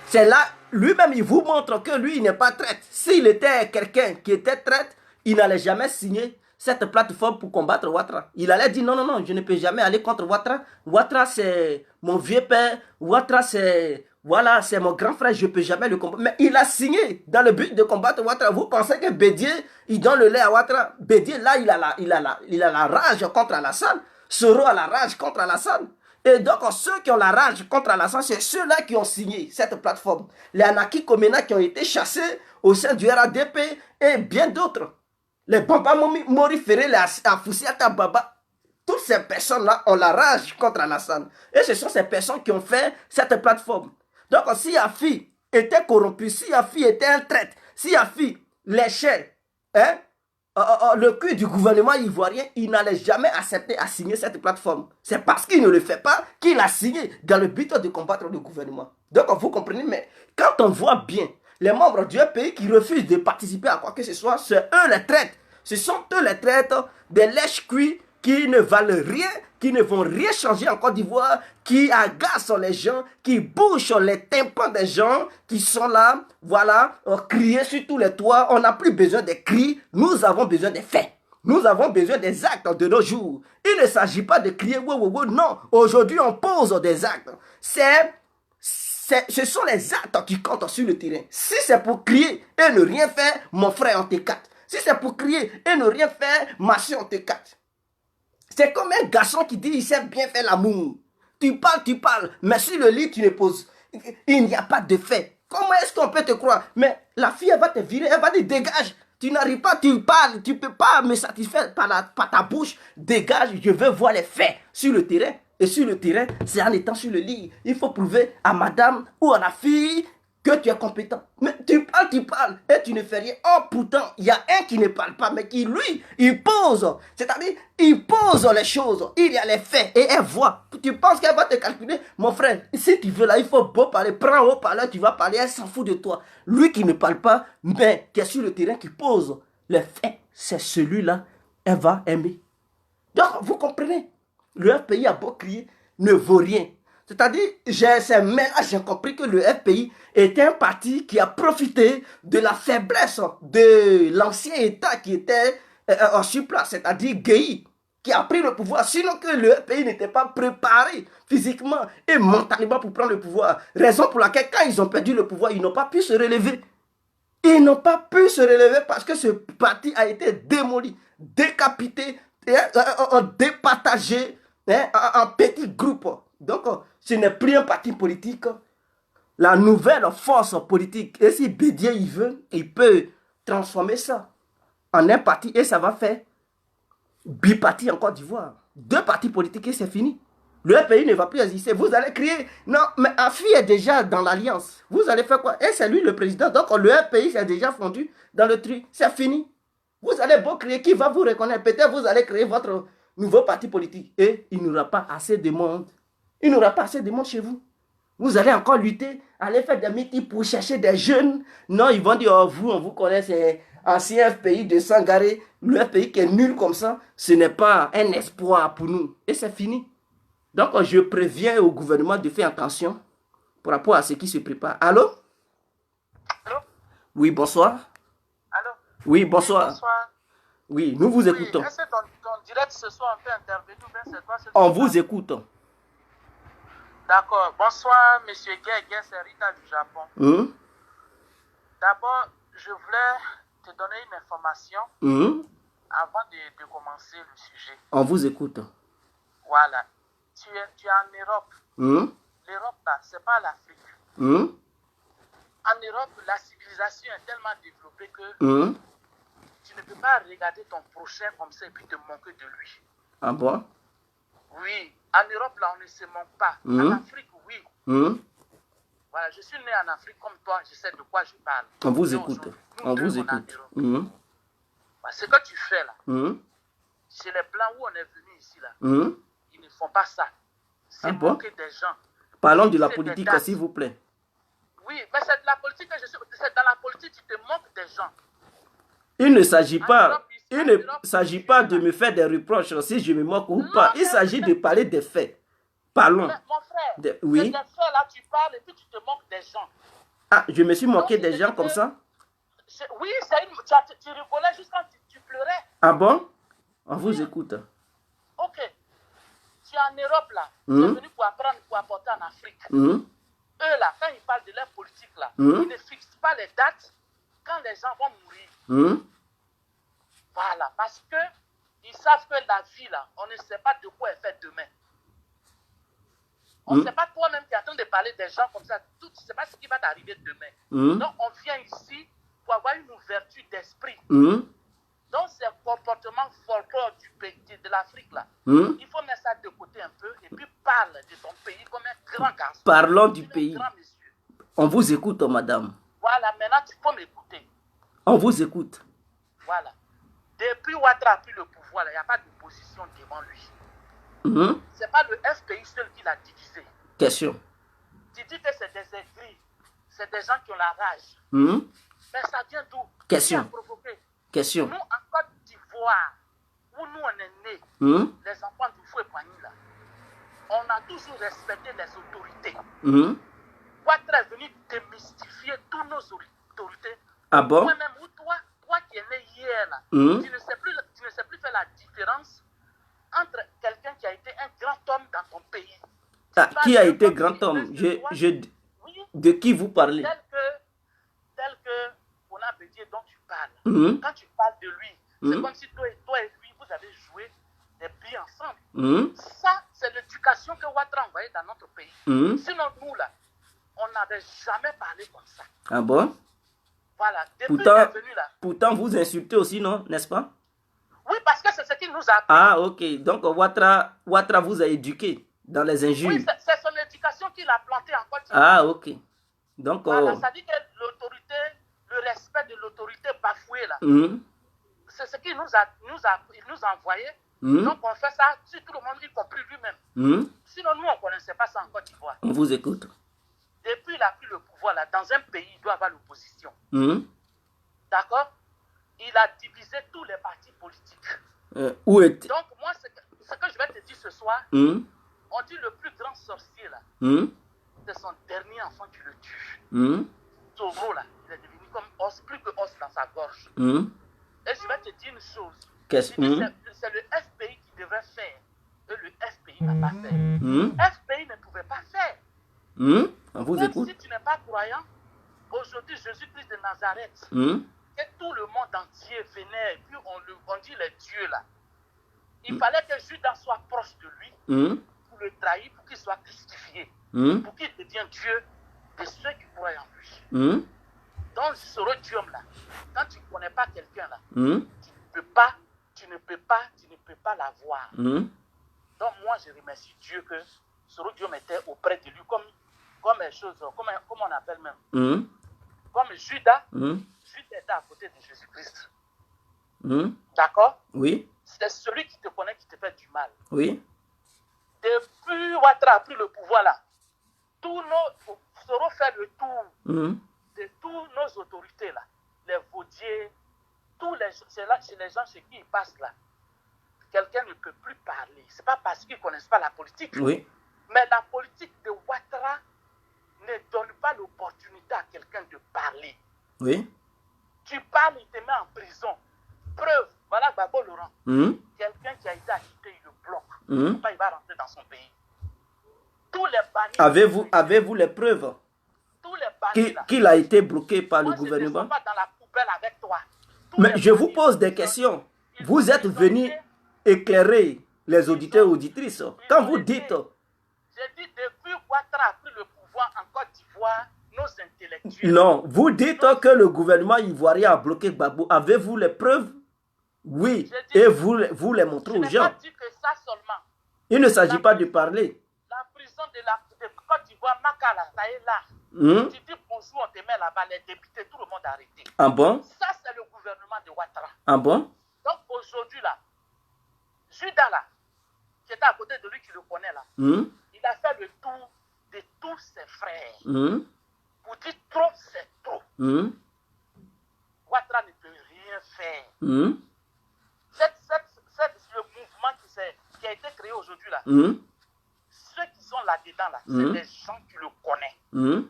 C'est là, lui-même, il vous montre que lui, il n'est pas traite. S'il était quelqu'un qui était traite, il n'allait jamais signer cette plateforme pour combattre Ouattara. Il allait dire non, je ne peux jamais aller contre Ouattara. Ouattara, c'est mon vieux père. Ouattara, c'est mon grand frère, je ne peux jamais le combattre. Mais il a signé dans le but de combattre Ouattara. Vous pensez que Bédier, il donne le lait à Ouattara? Bédier, là, il a la rage contre Alassane. Soro a la rage contre Alassane. Et donc, ceux qui ont la rage contre Alassane, c'est ceux-là qui ont signé cette plateforme. Les Anaki Komena qui ont été chassés au sein du RADP et bien d'autres. Les Bamba Mori Ferré, les Afoussiata Baba. Toutes ces personnes-là ont la rage contre Alassane. Et ce sont ces personnes qui ont fait cette plateforme. Donc, si Afi était corrompu, si Afi était un traître, si Afi léchait le cul du gouvernement ivoirien, il n'allait jamais accepter à signer cette plateforme. C'est parce qu'il ne le fait pas qu'il a signé dans le but de combattre le gouvernement. Donc, vous comprenez, mais quand on voit bien les membres du FPI qui refusent de participer à quoi que ce soit, c'est eux les traîtres. Ce sont eux les traîtres des lèches-cuits qui ne valent rien, qui ne vont rien changer en Côte d'Ivoire, qui agacent les gens, qui bouchent les tympans des gens, qui sont là, voilà, crier sur tous les toits. On n'a plus besoin des cris, nous avons besoin des faits. Nous avons besoin des actes de nos jours. Il ne s'agit pas de crier, non. Aujourd'hui, on pose des actes. Ce sont les actes qui comptent sur le terrain. Si c'est pour crier et ne rien faire, mon frère, on t'écarte. Si c'est pour crier et ne rien faire, ma soeur, on t'écarte. C'est comme un garçon qui dit il sait bien faire l'amour. Tu parles, mais sur le lit, tu ne poses. Il n'y a pas de fait. Comment est-ce qu'on peut te croire? Mais la fille, elle va te virer, elle va dire dégage. Tu n'arrives pas, tu parles, tu ne peux pas me satisfaire par ta bouche. Dégage, je veux voir les faits sur le terrain. Et sur le terrain, c'est en étant sur le lit. Il faut prouver à madame ou à la fille que tu es compétent. Mais tu parles et tu ne fais rien. Oh, pourtant, il y a un qui ne parle pas, mais qui, lui, il pose. C'est-à-dire, il pose les choses. Il y a les faits et elle voit. Tu penses qu'elle va te calculer? Mon frère, si tu veux là, il faut beau parler. Prends haut parleur, tu vas parler, elle s'en fout de toi. Lui qui ne parle pas, mais qui est sur le terrain, qui pose les faits, c'est celui-là, elle va aimer. Donc, vous comprenez? Le FPI a beau crier, ne vaut rien. C'est-à-dire, c'est maintenant j'ai compris que le FPI est un parti qui a profité de la faiblesse de l'ancien État qui était sur place, c'est-à-dire Gueye, qui a pris le pouvoir. Sinon que le FPI n'était pas préparé physiquement et mentalement pour prendre le pouvoir. Raison pour laquelle, quand ils ont perdu le pouvoir, ils n'ont pas pu se relever. Ils n'ont pas pu se relever parce que ce parti a été démoli, décapité, départagé en petits groupes. Donc, ce n'est plus un parti politique. La nouvelle force politique, et si Bédier il veut, il peut transformer ça en un parti et ça va faire biparti en Côte d'Ivoire. 2 partis politiques et c'est fini. Le pays ne va plus exister. Vous allez crier, non, mais Afi est déjà dans l'alliance. Vous allez faire quoi? Et c'est lui le président. Donc le pays s'est déjà fondu dans le truc. C'est fini. Vous allez beau crier, qui va vous reconnaître? Peut-être vous allez créer votre nouveau parti politique. Et il n'y aura pas assez de monde. Il n'y aura pas assez de monde chez vous. Vous allez encore lutter, aller faire des meetings pour chercher des jeunes. Non, ils vont dire, oh, vous, on vous connaît, c'est ancien FPI de Sangaré. Le FPI qui est nul comme ça, ce n'est pas un espoir pour nous. Et c'est fini. Donc, je préviens au gouvernement de faire attention par rapport à ce qui se prépare. Allô? Allô? Oui, bonsoir. Allô? Oui, bonsoir. Oui, bonsoir. Oui, nous vous écoutons. Est-ce que ton direct ce soir on peut intervenir ou bien c'est toi? On vous écoute. D'accord. Bonsoir, monsieur Gué, c'est Rita du Japon. D'abord, je voulais te donner une information avant de commencer le sujet. On vous écoute. Voilà. Tu es en Europe. L'Europe, là, c'est pas l'Afrique. En Europe, la civilisation est tellement développée que tu ne peux pas regarder ton prochain comme ça et puis te moquer de lui. Ah bon? Oui. En Europe, là, on ne se moque pas. En Afrique, oui. Voilà, je suis né en Afrique comme toi, je sais de quoi je parle. On vous écoute. On vous écoute. Ce que tu fais là, c'est les Blancs où on est venu ici là. Ils ne font pas ça. C'est moquer des gens. Parlons de la politique, s'il vous plaît. Oui, mais c'est de la politique que je suis. C'est dans la politique que tu te moques des gens. Il ne s'agit pas de me faire des reproches si je me moque ou pas. Il s'agit de parler des faits. Parlons. Mais mon frère, oui. c'est des faits là, tu parles et puis tu te moques des gens. Ah, je me suis moqué des gens comme ça? Oui, tu rigolais juste quand tu pleurais. Ah bon? On vous écoute. Ok. Tu es en Europe là. Tu es venu pour apprendre, pour apporter en Afrique. Eux là, quand ils parlent de leur politique là, ils ne fixent pas les dates quand les gens vont mourir. Voilà, parce que ils savent que la vie là, on ne sait pas de quoi est faite demain. On ne sait pas toi-même qui es en train de parler des gens comme ça. Tu ne sais pas ce qui va t'arriver demain. Donc on vient ici pour avoir une ouverture d'esprit. Donc ces comportements folklore du pays, de l'Afrique là, il faut mettre ça de côté un peu et puis parle de ton pays comme un grand garçon. Parlons du pays. Grand monsieur. On vous écoute, madame. Voilà, maintenant tu peux m'écouter. On vous écoute. Voilà. Depuis Ouattara a pris le pouvoir, il n'y a pas d'opposition devant lui. Ce n'est pas le FPI seul qui l'a divisé. Question. Tu dis que c'est des aigris. c'est des gens qui ont la rage. Mais ça vient d'où? Question. Qui a provoqué? Question. Nous, en Côte d'Ivoire, où nous on est nés, les enfants du fou et Poigny, là, on a toujours respecté les autorités. Ouattara est venu démystifier toutes nos autorités. Ah bon? Moi-même, ou toi qui es né hier, là, tu ne sais plus faire la différence entre quelqu'un qui a été un grand homme dans ton pays. Ah, qui a été grand homme? Oui, De qui vous parlez? tel que on a Bédier dont tu parles. Quand tu parles de lui, c'est comme si toi et lui, vous avez joué des billes ensemble. Ça, c'est l'éducation que Ouattara a envoyée dans notre pays. Sinon, nous, là, on n'avait jamais parlé comme ça. Ah bon? Voilà. Depuis qu'il est venu là. Pourtant, vous insultez aussi, non? N'est-ce pas? Oui, parce que c'est ce qu'il nous a appris. Ah, ok. Donc, Ouattara vous a éduqué dans les injures. Oui, c'est son éducation qu'il a plantée en Côte d'Ivoire. Ah, ok. Donc, voilà, ça dit que l'autorité, le respect de l'autorité bafouée, là, c'est ce qu'il nous a envoyé. Donc, on fait ça sur tout le monde, y compris lui-même. Sinon, nous, on ne connaissait pas ça en Côte d'Ivoire. On vous écoute. Depuis qu'il a pris le pouvoir, là, dans un pays, il doit avoir l'opposition. D'accord? Il a divisé tous les partis politiques. Où est... Donc, moi, ce que je vais te dire ce soir, on dit le plus grand sorcier, là, c'est son dernier enfant qui le tue. Toro, là, il est devenu comme os, plus que os dans sa gorge. Et je vais te dire une chose. C'est le FPI qui devrait faire. Et le FPI n'a pas fait. FPI ne pouvait pas faire. On vous Même écoute. si tu n'es pas croyant, aujourd'hui, Jésus-Christ de Nazareth, que tout le monde entier venait, et puis on dit les dieux là. Il fallait que Judas soit proche de lui pour le trahir, pour qu'il soit christifié, pour qu'il devienne Dieu de ceux qui croient en lui. Donc, ce rodium là, quand tu ne connais pas quelqu'un là, tu ne peux pas l'avoir. Donc, moi, je remercie Dieu que ce rodium était auprès de lui comme les choses, comme on appelle même. Comme Judas, Judas était à côté de Jésus-Christ. D'accord? Oui. C'est celui qui te connaît qui te fait du mal. Oui. Depuis Ouattara a pris le pouvoir là, tous nos seront fait le tour de tous nos autorités là, les vaudiers, c'est les gens chez qui ils passent là. Quelqu'un ne peut plus parler. C'est pas parce qu'ils ne connaissent pas la politique. Oui. Mais la politique de Ouattara ne donne pas l'opportunité à quelqu'un de parler. Oui. Tu parles, il te met en prison. Preuve, voilà Gbagbo Laurent. Quelqu'un qui a été acquitté, il le bloque. Pourquoi il va rentrer dans son pays? Tous les bannis. Avez-vous les preuves tous les bannis qu'il a été bloqué par le moi, gouvernement? je ne pas dans la poubelle avec toi. Mais je vous pose des questions. Vous êtes venu éclairer les auditeurs et auditrices. Quand vous dites... J'ai dit depuis Ouattara a pris le pouvoir en Côte d'Ivoire, nos intellectuels... Non, vous dites que le gouvernement ivoirien a bloqué Gbagbo. Avez-vous les preuves? Oui, et vous les montrez aux gens. Je n'ai pas dit que ça seulement. Il ne s'agit pas de parler. La prison de Côte d'Ivoire, Makala, ça est là. Tu dis bonjour, on te met là-bas, les députés, tout le monde a arrêté. Ah bon? Ça, c'est le gouvernement de Ouattara. Ah bon? Donc aujourd'hui, là, Judas, là, qui était à côté de lui, qui le connaît, là, il a fait le tour de tous ses frères. Pour dire trop, c'est trop. Ouattara ne peut rien faire. Le mouvement qui a été créé aujourd'hui, là, ceux qui sont là-dedans, là, c'est des gens qui le connaissent.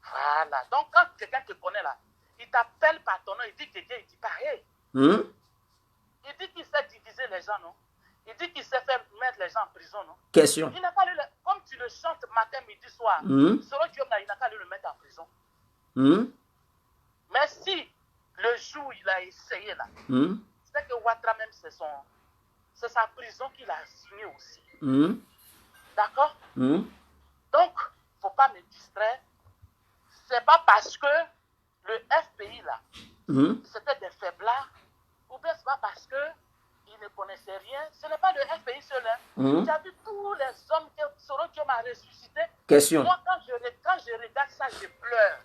Voilà. Donc, quand quelqu'un te connaît, là, il t'appelle par ton nom, il dit quelqu'un, il dit pareil. Il dit qu'il sait diviser les gens, non? Il dit qu'il sait faire mettre les gens en prison, non? Question. Il n'a pas comme tu le chantes matin, midi, soir, selon Dieu, il n'a qu'à le mettre en prison. Mais si le jour il a essayé, là, c'est que Ouattara même, c'est sa prison qu'il a signée aussi. D'accord? Donc, il ne faut pas me distraire. C'est pas parce que le FPI, là, c'était des faiblards, ou bien c'est pas parce qu'ils ne connaissaient rien. Ce n'est pas le FPI seul. Tu as vu tous les hommes que Sorodium a ressuscité. Question. Moi, quand je regarde ça, je pleure.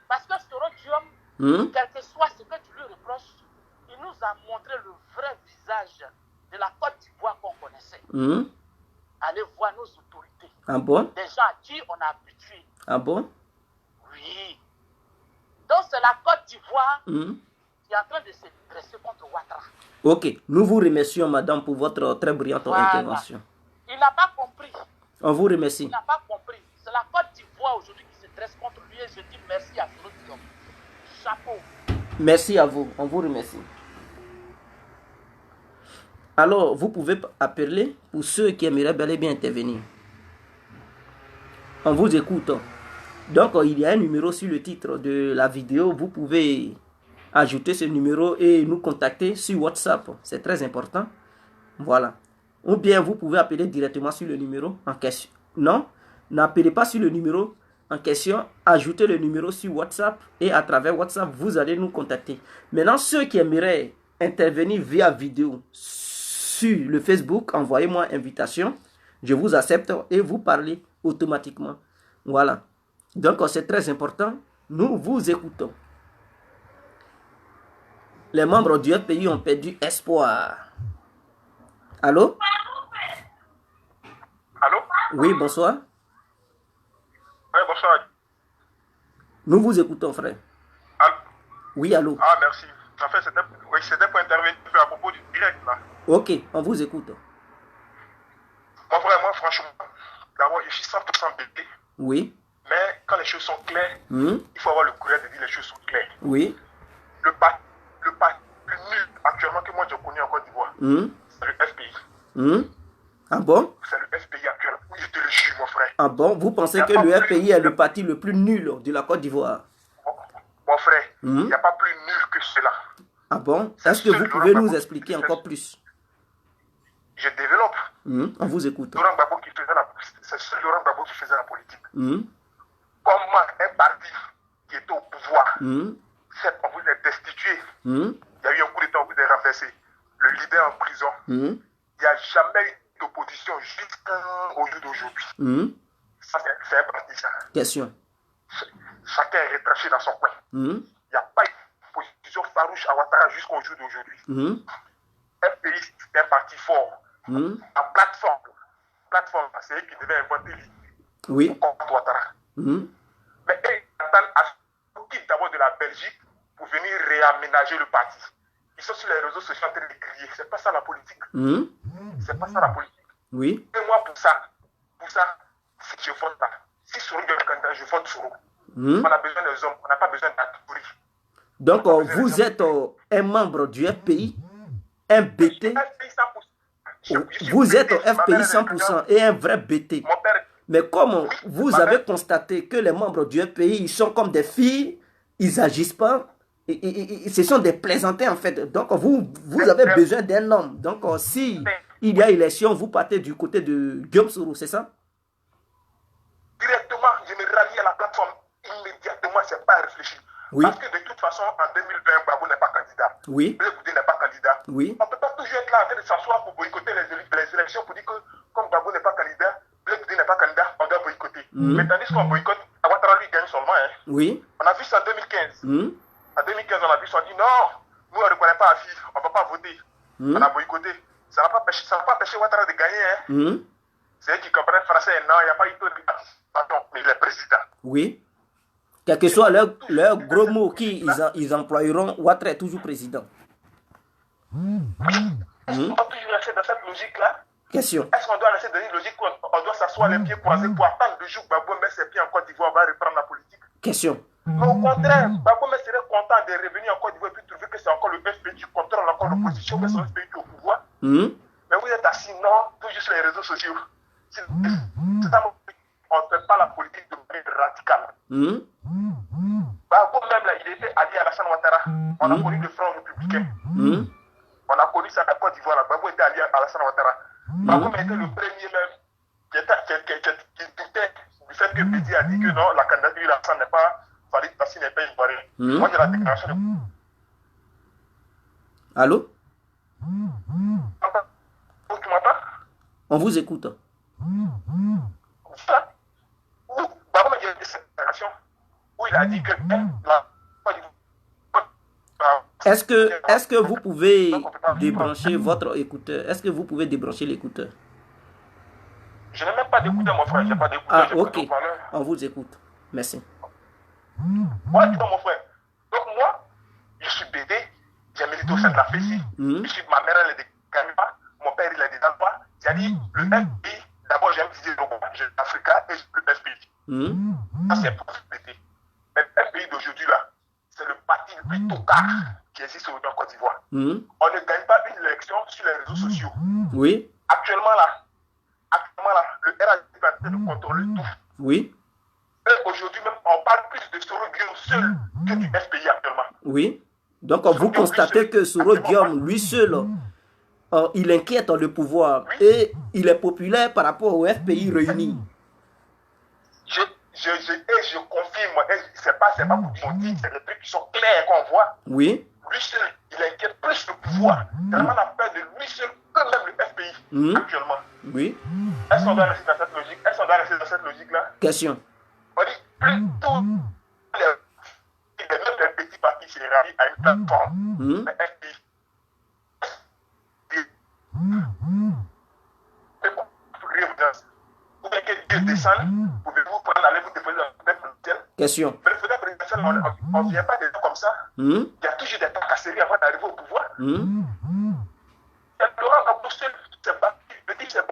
Parce que Sorodium, quel que soit ce que tu lui reproches, il nous a montré le vrai visage de la Côte d'Ivoire qu'on connaissait. Allez voir nos autorités. Ah bon? Des gens à qui on a habitué. Ah bon? Oui. Donc c'est la Côte d'Ivoire qui est en train de se dresser contre Ouattara. Ok, nous vous remercions, madame, pour votre très brillante intervention. Il n'a pas compris. On vous remercie. Il n'a pas compris. C'est la Côte d'Ivoire aujourd'hui qui se dresse contre lui et je dis merci à ce homme. Chapeau. Merci à vous, on vous remercie. Alors, vous pouvez appeler pour ceux qui aimeraient bel et bien intervenir. On vous écoute. Donc, il y a un numéro sur le titre de la vidéo. Vous pouvez ajouter ce numéro et nous contacter sur WhatsApp. C'est très important. Voilà. Ou bien, vous pouvez appeler directement sur le numéro en question. Non, n'appelez pas sur le numéro en question. Ajoutez le numéro sur WhatsApp et à travers WhatsApp, vous allez nous contacter. Maintenant, ceux qui aimeraient intervenir via vidéo sur le Facebook, envoyez-moi invitation. Je vous accepte et vous parlez automatiquement. Voilà. Donc, c'est très important. Nous vous écoutons. Les membres du FPI ont perdu espoir. Allô? Allô? Oui, bonsoir. Oui, bonsoir. Nous vous écoutons, frère. Allô? Oui, allô? Ah, merci. En fait, c'était pour intervenir à propos du direct, là. Ok, on vous écoute. Mon frère, moi, franchement, d'abord, je suis 100% bébé. Oui. Mais quand les choses sont claires, il faut avoir le courage de dire les choses sont claires. Oui. Le pas le nul actuellement que moi je connais en Côte d'Ivoire, c'est le FPI. Ah bon? C'est le FPI actuellement. Oui, je te le jure, mon frère. Ah bon? Vous pensez que le FPI est le parti le plus nul de la Côte d'Ivoire? Mon frère, il n'y a pas plus nul que cela. Ah bon? Est-ce que vous pouvez nous expliquer encore plus? Je développe. On vous écoute. Laurent Gbagbo qui faisait c'est Laurent Gbagbo qui faisait la politique. comment un parti qui était au pouvoir, certes, on vous est destitué, il y a eu un coup d'État, on vous est renversé, le leader en prison, il n'y a jamais eu d'opposition jusqu'au jour d'aujourd'hui. Ça, c'est un parti, ça. Question. Chacun est retranché dans son coin. Il n'y a pas eu d'opposition farouche à Ouattara jusqu'au jour d'aujourd'hui. Un pays, c'est un parti fort. La plateforme, c'est eux qui devaient inventer l'idée contre Ouattara. Mais ils attendent à sortir d'abord de la Belgique pour venir réaménager le parti. Ils sont sur les réseaux sociaux en train de crier. C'est pas ça la politique. C'est pas ça la politique. Oui. Et moi, pour ça, si je vote là, si Sourou est candidat, je vote Sourou. On a besoin des hommes, on n'a pas besoin d'atourir. Donc, vous êtes un membre du FPI, un BT. Vous êtes au FPI 100% et un vrai BT. Mais comme vous avez constaté que les membres du FPI, ils sont comme des filles, ils n'agissent pas, ce sont des plaisantins en fait. Donc vous avez besoin d'un homme. Donc si il y a élection, vous partez du côté de Guillaume Soro, c'est ça? Directement, je me rallie à la plateforme immédiatement, c'est pas réfléchi. Oui. Parce que de toute façon, en 2020, Gbagbo n'est pas candidat. Oui. Blé Goudé n'est pas candidat. Oui. On ne peut pas toujours être là en train de s'asseoir pour boycotter les élections pour dire que comme Gbagbo n'est pas candidat, Blé Goudé n'est pas candidat, on doit boycotter. Mais tandis qu'on boycotte, Ouattara lui gagne seulement. Oui. On a vu ça en 2015. En 2015, on a vu ça, on dit non, nous on ne reconnaît pas la fille, on ne va pas voter. On a boycotté. Ça n'a pas empêché Ouattara de gagner. C'est eux qui comprennent français. Non, il n'y a pas eu de... Pardon, mais il est président. Oui. Quel que soit leur gros mot qu'ils emploieront, Ouattara est toujours président. Est-ce qu'on doit toujours rester dans cette logique-là? Question. Est-ce qu'on doit rester dans une logique où on doit s'asseoir les pieds croisés pour attendre le jour où Gbagbo met ses pieds en Côte d'Ivoire, on va reprendre la politique? Question. Mais au contraire, Gbagbo serait content de revenir en Côte d'Ivoire et puis trouver que c'est encore le FPI qui contrôle encore l'opposition, mais c'est le FPI qui est au pouvoir. Mais vous êtes assis, non, toujours sur les réseaux sociaux. C'est on ne fait pas la politique de manière radicale. Gbagbo même là, il était allié à Alassane Ouattara. On a connu le Front républicain. On a connu ça à la Côte d'Ivoire. Gbagbo était allié à Alassane Ouattara. Gbagbo était le premier même qui doutait du fait que Bédi a dit que non, la candidature d'Alassane n'est pas valide parce qu'il n'est pas ivoirien. Moi, j'ai la déclaration de... Allô? Tu m'entends? On vous écoute. Voilà. Gbagbo m'a dit cette déclaration où il a dit que est-ce que vous pouvez débrancher votre écouteur? Est-ce que vous pouvez débrancher l'écouteur? Je n'ai même pas d'écouteur, mon frère. J'ai pas d'écouteur. Ah, ok. On vous écoute. Merci. Voilà, tu vois, mon frère. Donc, moi, je suis BD, j'ai milité au sein de la FECI. Ma mère, elle est de Canada, mon père, il est des Alpes. J'ai dit, le FPI, d'abord, j'ai utilisé le mot, j'ai l'Africa et le FPI. Ça, c'est pour BD. Mais le FPI d'aujourd'hui, là, c'est le parti le plus tocard qui existe en Côte d'Ivoire. On ne gagne pas une élection sur les réseaux sociaux. Oui. Actuellement, là, le RAD est en train de contrôler tout. Oui. Et aujourd'hui même, on parle plus de Soro Guillaume seul que du FPI actuellement. Oui. Donc, vous constatez que Soro Guillaume, lui seul, il inquiète le pouvoir. Oui. Et il est populaire par rapport au FPI réuni. Je confirme, c'est pas pour mentir, c'est des trucs qui sont clairs qu'on voit. Oui. Lui seul, il inquiète plus le pouvoir. Tellement la peur de lui seul que même le FPI actuellement. Oui. Est-ce qu'on doit rester dans cette logique? Est-ce qu'on doit rester dans cette logique-là? Question. On dit plutôt les petits partis se rallient à une plateforme. Le FPI. Ou bien que Dieu descende, pouvez-vous prendre aller vous déposer dans le peuple présidentiel? Question. Mais le fauteuil présidentiel, on ne vient pas des gens comme ça. Il y a toujours des tracasseries avant d'arriver au pouvoir. Laurent Gbagbo seul s'est battu, je dis c'est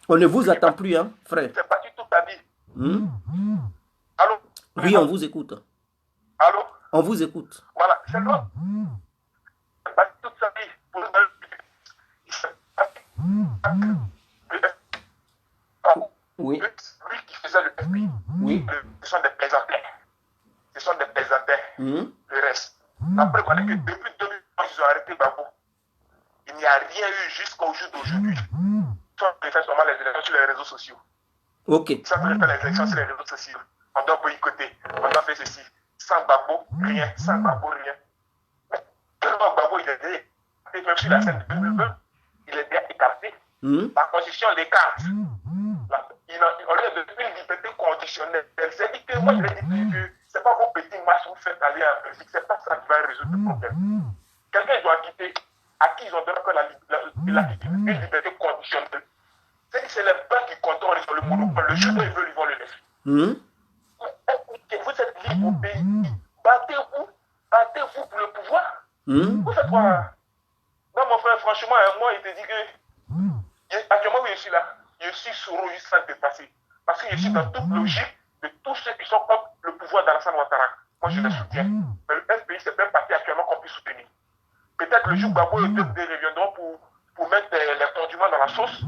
on ne vous attend plus, hein, frère. s'est battu toute ta vie. Allô? Oui, on vous écoute. Allô? On vous écoute. Voilà, c'est l'homme. Il s'est battu toute sa vie pour il s'est battu. Oui. Lui qui faisait le FPI. Oui. Ce sont des plaisantins. Ce sont des plaisantins. Le reste. Après, voilà que depuis 2000 ans, ils ont arrêté Gbagbo. Il n'y a rien eu jusqu'au jour d'aujourd'hui. Ils font seulement les élections sur les réseaux sociaux. Ok. Ça peut faire les élections sur les réseaux sociaux. On doit boycotter. On doit faire ceci. Sans Gbagbo, rien. Sans Gbagbo, rien. Mais tellement Gbagbo, il est déjà, même sur la scène de 2020, il est déjà écarté. La constitution l'écarte. On lui a donné une liberté conditionnelle. C'est dit que moi, je l'ai dit que c'est pas vos petits matchs que vous faites aller en Belgique. C'est pas ça qui va résoudre le problème. Quelqu'un doit quitter à qui ils ont donné une liberté conditionnelle. C'est les banques qui contrôlent sur le monopole. Le jour où ils veulent, ils vont le laisser. Vous êtes libre au pays. Battez-vous pour le pouvoir. Vous faites quoi? Non, mon frère, franchement, moi, il te dit que actuellement, oui, je suis là. Je suis Soro juste à dépasser. Parce que je suis dans toute logique de tous ceux qui sont contre le pouvoir d'Alassane Ouattara. Moi, je les soutiens. Mais le FPI, c'est plein parti actuellement qu'on puisse soutenir. Peut-être le jour où Gbagbo et d'autres reviendront pour mettre les condiments dans la sauce.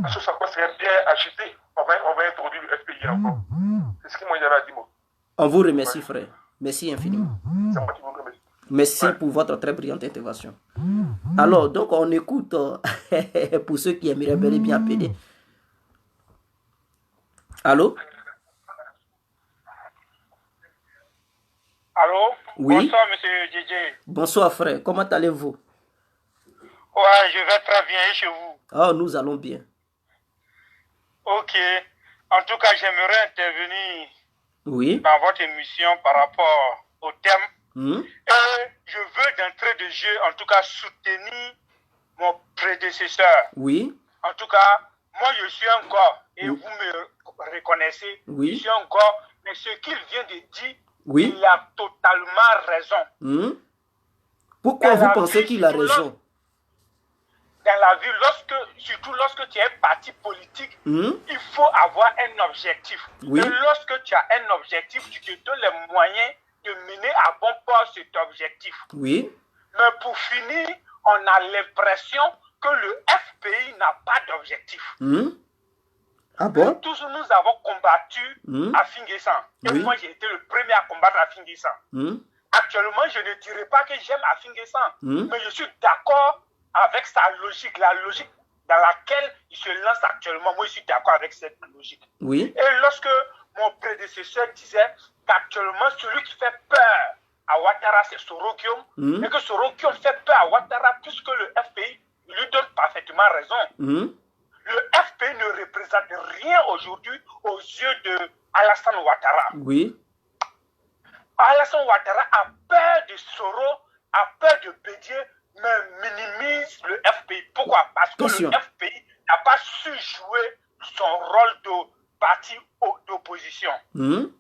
La sauce encore serait bien agitée. On va introduire le FPI encore. C'est ce que moi, j'avais à dire, moi. On vous remercie, frère. Merci infiniment. C'est moi qui vous remercie. Merci pour votre très brillante intervention. Alors, donc, on écoute pour ceux qui aimeraient bel et bien appeler. Allô? Allô? Oui. Bonsoir, monsieur DJ. Bonsoir, frère. Comment allez-vous? Ouais, je vais très bien. Et chez vous? Oh, nous allons bien. Ok. En tout cas, j'aimerais intervenir dans votre émission par rapport au thème. Et je veux d'entrée de jeu, en tout cas, soutenir mon prédécesseur. Oui. En tout cas, moi, je suis un corps. Et vous me reconnaissez. Oui. Je suis un corps. Mais ce qu'il vient de dire, oui. il a totalement raison. Pourquoi vous pensez qu'il a raison? Dans la vie, surtout lorsque tu es parti politique, il faut avoir un objectif. Oui. Et lorsque tu as un objectif, tu te donnes les moyens de mener à bon port cet objectif. Oui. Mais pour finir, on a l'impression que le FPI n'a pas d'objectif. Ah bon? Tous nous avons combattu à Finguessan. Et moi, j'ai été le premier à combattre à Finguessan. Actuellement, je ne dirais pas que j'aime à Finguessan, mais je suis d'accord avec sa logique, la logique dans laquelle il se lance actuellement. Moi, je suis d'accord avec cette logique. Oui. Et lorsque mon prédécesseur disait qu'actuellement, celui qui fait peur à Ouattara, c'est Soro Guillaume, et que Soro Guillaume fait peur à Ouattara, puisque le FPI lui donne parfaitement raison. Le FPI ne représente rien aujourd'hui aux yeux de Alassane Ouattara. Oui. Alassane Ouattara a peur de Soro, a peur de Bédier, mais minimise le FPI. Pourquoi? Parce que le FPI n'a pas su jouer son rôle de parti Hum.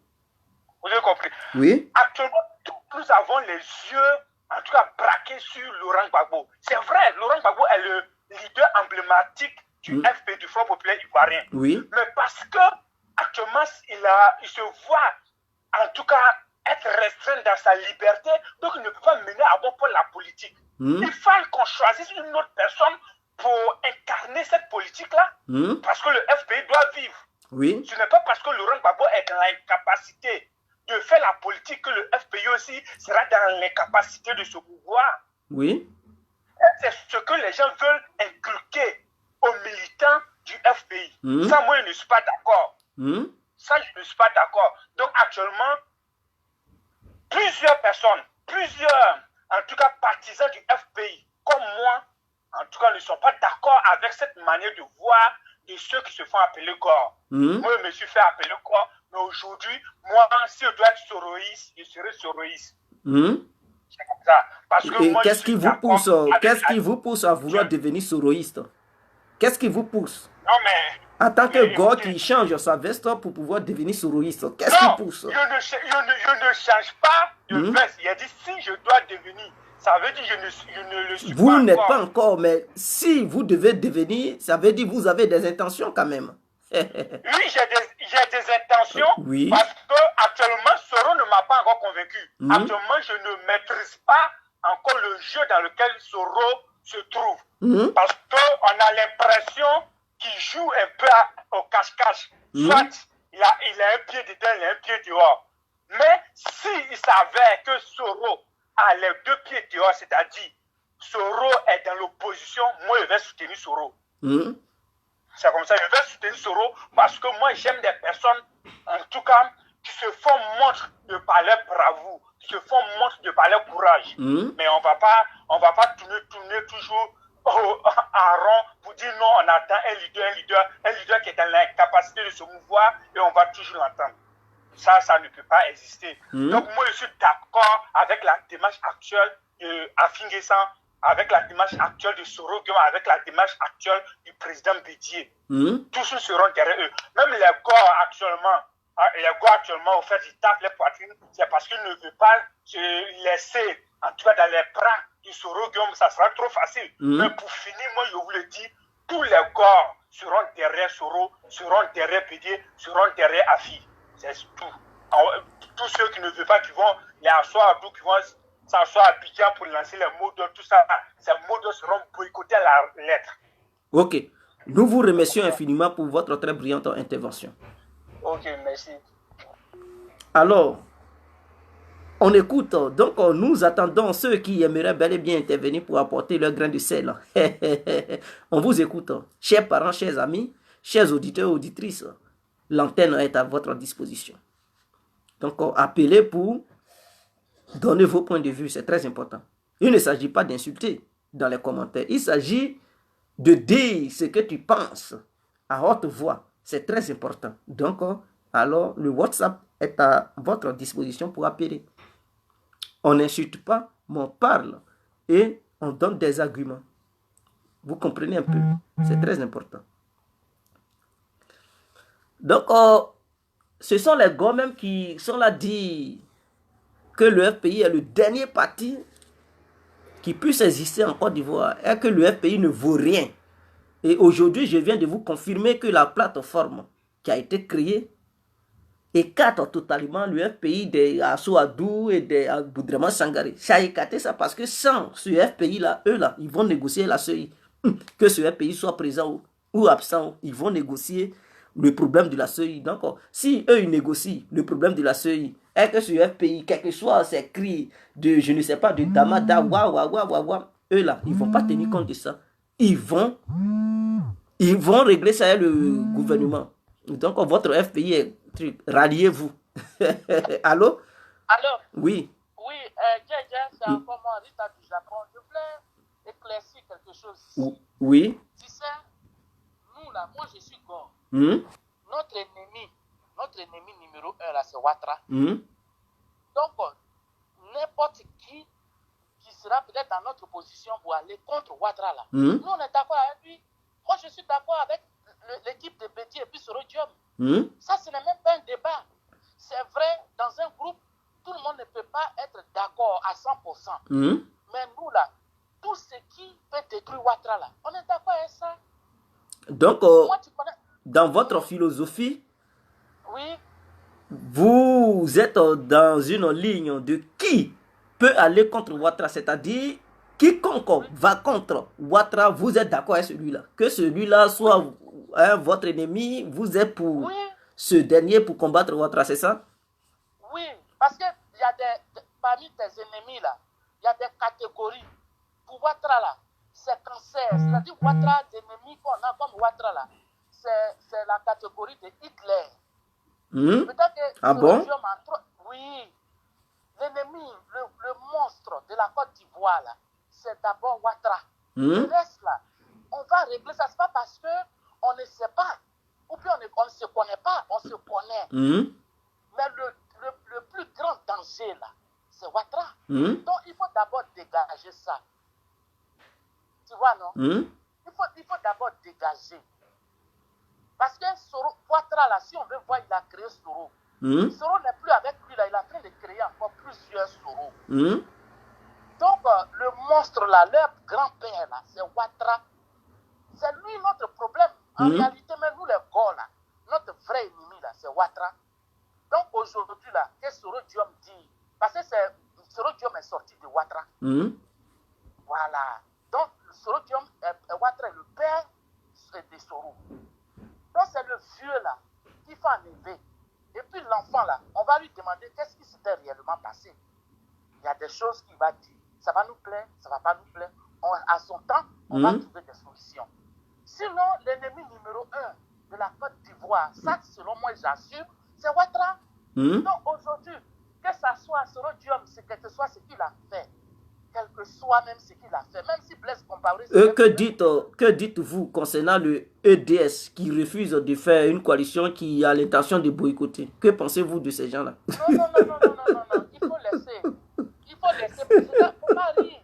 Vous avez compris? Oui. Actuellement, nous avons les yeux, en tout cas, braqués sur Laurent Gbagbo. C'est vrai, Laurent Gbagbo est le leader emblématique du FP, du Front Populaire Ivoirien. Oui. Mais parce que actuellement, il se voit, en tout cas, être restreint dans sa liberté, donc il ne peut pas mener à bon pour la politique. Il faut qu'on choisisse une autre personne pour incarner cette politique-là, parce que le FPI doit vivre. Oui. Ce n'est pas parce que Laurent Gbagbo est dans l'incapacité de faire la politique que le FPI aussi sera dans l'incapacité de se mouvoir. Oui. C'est ce que les gens veulent inculquer aux militants du FPI. Ça, moi, je ne suis pas d'accord. Ça, je ne suis pas d'accord. Donc, actuellement, plusieurs personnes, en tout cas partisans du FPI, comme moi, en tout cas, ne sont pas d'accord avec cette manière de voir de ceux qui se font appeler corps. Moi, je me suis fait appeler corps, mais aujourd'hui, moi, si je dois être soroïste, je serai soroïste. C'est comme ça. Parce que Et moi, qu'est-ce qui vous pousse à vouloir devenir soroïste? Qu'est-ce qui vous pousse? Non, mais... En tant que gars qui change sa veste pour pouvoir devenir soroïste, qu'est-ce qui pousse? Je ne change pas de veste. Il a dit si je dois devenir. Ça veut dire que je ne le suis pas. Vous n'êtes pas encore, mais si vous devez devenir, ça veut dire que vous avez des intentions quand même. Oui, j'ai des intentions. Oui. Parce que actuellement, Soro ne m'a pas encore convaincu. Actuellement, je ne maîtrise pas encore le jeu dans lequel Soro se trouve. Parce qu'on a l'impression qu'il joue un peu au cache-cache. Soit il a un pied dedans, il a un pied dehors. Mais s'il savait que Soro a les deux pieds dehors, c'est-à-dire Soro est dans l'opposition, moi je vais soutenir Soro. C'est comme ça, je vais soutenir Soro parce que moi j'aime des personnes, en tout cas, qui se font montre de par leur bravoure, qui se font montre de par leur courage. Mais on va pas tourner toujours en rond pour dire non, on attend un leader qui est dans l'incapacité de se mouvoir et on va toujours l'entendre. Ça ne peut pas exister. Donc moi je suis d'accord avec la démarche actuelle de Afinguessan, avec la démarche actuelle de Soro, avec la démarche actuelle du président Bédier. Tous nous seront derrière eux. Même les gars actuellement, au fait, ils tapent les poitrines, c'est parce qu'ils ne veulent pas se laisser, en tout cas dans les bras du Soro, ça sera trop facile. Mais pour finir, moi je vous le dis, tous les gars seront derrière Soro, seront derrière Bédier, seront derrière Afi. C'est tout. Tous ceux qui ne veulent pas, qui vont les asseoir, qui vont s'asseoir à Abidjan pour lancer les mots d'ordre, tout ça, ces mots d'ordre seront boycottés à la lettre. Ok. Nous vous remercions infiniment pour votre très brillante intervention. Ok, merci. Alors, on écoute. Donc, nous attendons ceux qui aimeraient bel et bien intervenir pour apporter leur grain de sel. On vous écoute. Chers parents, chers amis, chers auditeurs, auditrices. L'antenne est à votre disposition. Donc, appelez pour donner vos points de vue. C'est très important. Il ne s'agit pas d'insulter dans les commentaires. Il s'agit de dire ce que tu penses à haute voix. C'est très important. Donc, alors, le WhatsApp est à votre disposition pour appeler. On n'insulte pas, mais on parle. Et on donne des arguments. Vous comprenez un peu. C'est très important. Donc, ce sont les gars même qui sont là dire que le FPI est le dernier parti qui puisse exister en Côte d'Ivoire et que le FPI ne vaut rien. Et aujourd'hui, je viens de vous confirmer que la plateforme qui a été créée écarte totalement le FPI des Assou Adou et des Boudreman Sangaré. Ça a écarté ça parce que sans ce FPI-là, eux-là, ils vont négocier la CEI. Que ce FPI soit présent ou absent, ils vont négocier le problème de la CEI. Donc, si eux, ils négocient le problème de la CEI, et que ce FPI, quel que soit ces cris de, je ne sais pas, de Damada, eux là, ils ne vont pas tenir compte de ça. Ils vont régler ça avec le gouvernement. Donc, votre FPI est ralliez-vous. Allô? Alors, oui. Oui, c'est encore moi, Rita du Japon. Je voulais éclaircir quelque chose ici. Oui. Tu sais, nous là, moi je suis Gore. Notre ennemi numéro 1 là, c'est Ouattara. Donc, n'importe qui sera peut-être dans notre position pour aller contre Ouattara là. Nous, on est d'accord avec lui. Moi, je suis d'accord avec l'équipe de Bédier et puis Soro Diom. Ça, ce n'est même pas un débat. c'est vrai, dans un groupe, tout le monde ne peut pas être d'accord à 100%. Mais nous, là, tout ce qui peut détruire Ouattara, là, on est d'accord avec ça. Donc, Moi, tu connais... dans votre philosophie, oui, vous êtes dans une ligne de qui peut aller contre Ouattara, c'est-à-dire quiconque va contre Ouattara, vous êtes d'accord avec celui-là. Que celui-là soit votre ennemi, vous êtes pour ce dernier pour combattre Ouattara, c'est ça? Oui, parce qu'il y a parmi tes ennemis là, il y a des catégories. Pour Ouattara là, c'est cancer. C'est-à-dire Ouattara, d'ennemis qu'on a comme Ouattara là, c'est la catégorie de Hitler. Peut-être que ah bon? Oui, l'ennemi, le monstre de la Côte d'Ivoire là, c'est d'abord Ouattara. Le reste là, on va régler ça. C'est pas parce que on ne sait pas, ou bien on ne se connaît pas, on se connaît. Mais le plus grand danger là, c'est Ouattara. Donc il faut d'abord dégager ça. Tu vois, non? Il faut d'abord dégager. Parce que Ouattara, là, si on veut voir, il a créé Soro. Soro n'est plus avec lui, là, il est en train de créer encore plusieurs Soro. Donc, le monstre, là, leur grand-père, là, c'est Ouattara. C'est lui notre problème. En réalité, même nous, les gars, là, notre vrai ennemi, là, c'est Ouattara. Donc, aujourd'hui, là, qu'est-ce que Soro Diom dit? Parce que Soro Diom est sorti de Ouattara. Voilà. Donc, Soro Diom, Ouattara est le père de Soro. Donc, c'est le vieux là qu'il faut enlever. Et puis l'enfant là, on va lui demander qu'est-ce qui s'était réellement passé. Il y a des choses qu'il va dire. Ça va nous plaire, ça ne va pas nous plaire. À son temps, on va trouver des solutions. Sinon, l'ennemi numéro 1 de la Côte d'Ivoire, ça, selon moi, j'assure, c'est Ouattara. Donc aujourd'hui, que ça soit Soro Diom, quel que soit ce qu'il a fait, quel que soit même ce qu'il a fait, même si Blaise Compaoré... Que dites-vous concernant le EDS qui refuse de faire une coalition qui a l'intention de boycotter? Que pensez-vous de ces gens-là? Non, il faut laisser. Il faut laisser, il ne faut pas rire.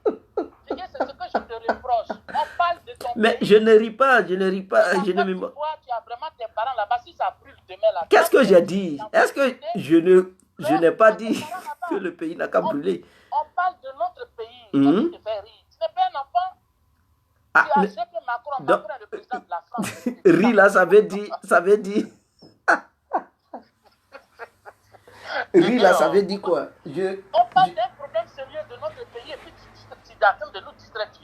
C'est ce que je te reproche. On parle de ton Mais pays. je ne ris pas, je ne ris pas. Tu as vraiment tes parents là-bas, si ça brûle demain là. Qu'est-ce que j'ai dit? Est-ce que je n'ai pas dit que le pays n'a qu'à brûler? On parle de notre pays. Tu te fais rire. Tu n'es pas un enfant. Tu as jeté Macron est le président de la France. Rire là, ça veut dire. Rire là, ça veut dire quoi? On parle d'un problème sérieux de notre pays et puis tu attends de nous distraire. Tu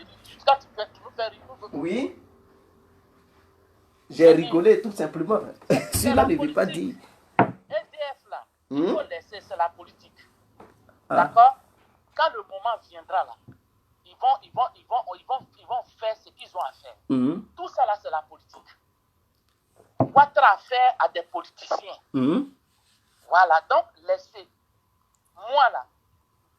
nous fais rire. Oui. J'ai rigolé tout simplement. Cela ne veut pas dire. SDF là, il faut laisser, c'est la politique. D'accord? Quand le moment viendra là, ils vont faire ce qu'ils ont à faire. Tout ça là, c'est la politique. Ouattara a fait à des politiciens. Voilà, donc laissez. Moi là,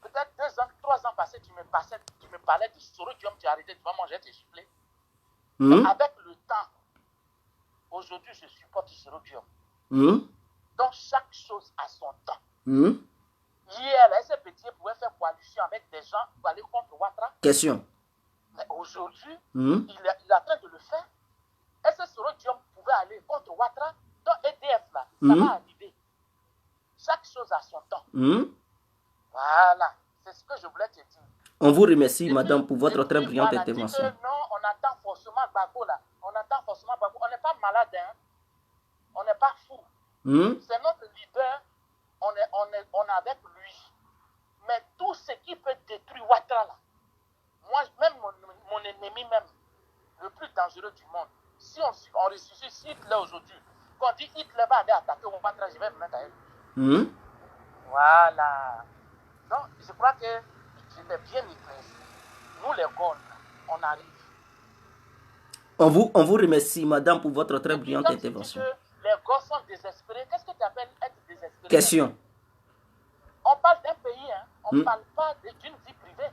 peut-être 2 ans, 3 ans passés, tu me parlais de Soro Diom, tu as arrêté devant moi, j'ai été giflé. Avec le temps, aujourd'hui, je supporte Soro Diom. Donc, chaque chose a son temps. Hier, la SPT pouvait faire coalition avec des gens pour aller contre Ouattara. Question. Mais aujourd'hui, il est en train de le faire. Est-ce que Soro Diom pouvait aller contre Ouattara? Donc, EDF, là, ça va arriver. Chaque chose a son temps. Voilà. C'est ce que je voulais te dire. On vous remercie, madame, pour votre très brillante intervention. Non, on attend forcément Gbagbo, là. On attend forcément Gbagbo. On n'est pas malade, hein. On n'est pas fou. C'est notre leader. On est avec lui. Mais tout ce qui peut détruire Ouattara, là, moi, même mon ennemi, même, le plus dangereux du monde, si on ressuscite Hitler aujourd'hui, quand on dit Hitler va aller attaquer Ouattara, je vais me mettre à elle. Voilà. Donc, je crois que j'étais bien éclairci. Nous, les Gaules, on arrive. On vous remercie, madame, pour votre très brillante intervention. Les gosses sont désespérés. Qu'est-ce que tu appelles être désespéré? Question. On parle d'un pays, hein. On ne parle pas d'une vie privée.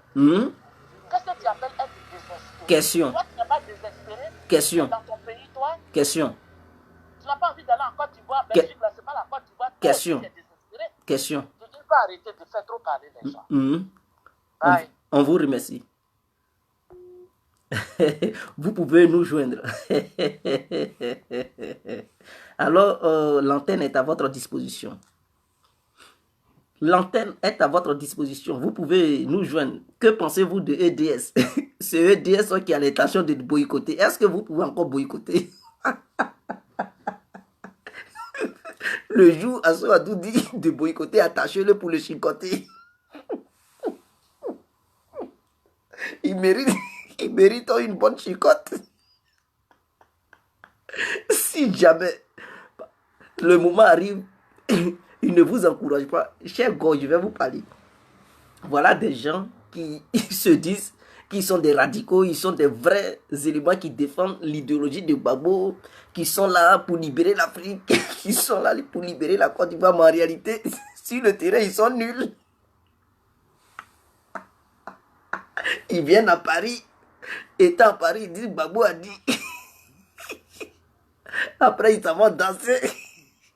Qu'est-ce que tu appelles être désespéré? Question. Toi, tu n'es pas désespéré? Question. Dans ton pays, toi? Question. Tu n'as pas envie d'aller en Côte d'Ivoire, Belgique, là, c'est pas la Côte d'Ivoire. Question. Tu es désespéré. Question. Tu ne peux pas arrêter de faire trop parler les gens. On vous remercie. Vous pouvez nous joindre. Alors, l'antenne est à votre disposition. L'antenne est à votre disposition. Vous pouvez nous joindre. Que pensez-vous de EDS? C'est EDS qui a l'intention de boycotter. Est-ce que vous pouvez encore boycotter? Le jour, Assoadou dit de boycotter, attachez-le pour le chicoter. Il mérite une bonne chicote. Si jamais le moment arrive, il ne vous encourage pas. Cher Go, je vais vous parler. Voilà des gens qui se disent qu'ils sont des radicaux, ils sont des vrais éléments qui défendent l'idéologie de Gbagbo, qui sont là pour libérer l'Afrique, qui sont là pour libérer la Côte d'Ivoire, mais en réalité, sur le terrain, ils sont nuls. Ils viennent à Paris, étant à Paris, ils disent Gbagbo a dit. Après, ils s'en vont danser,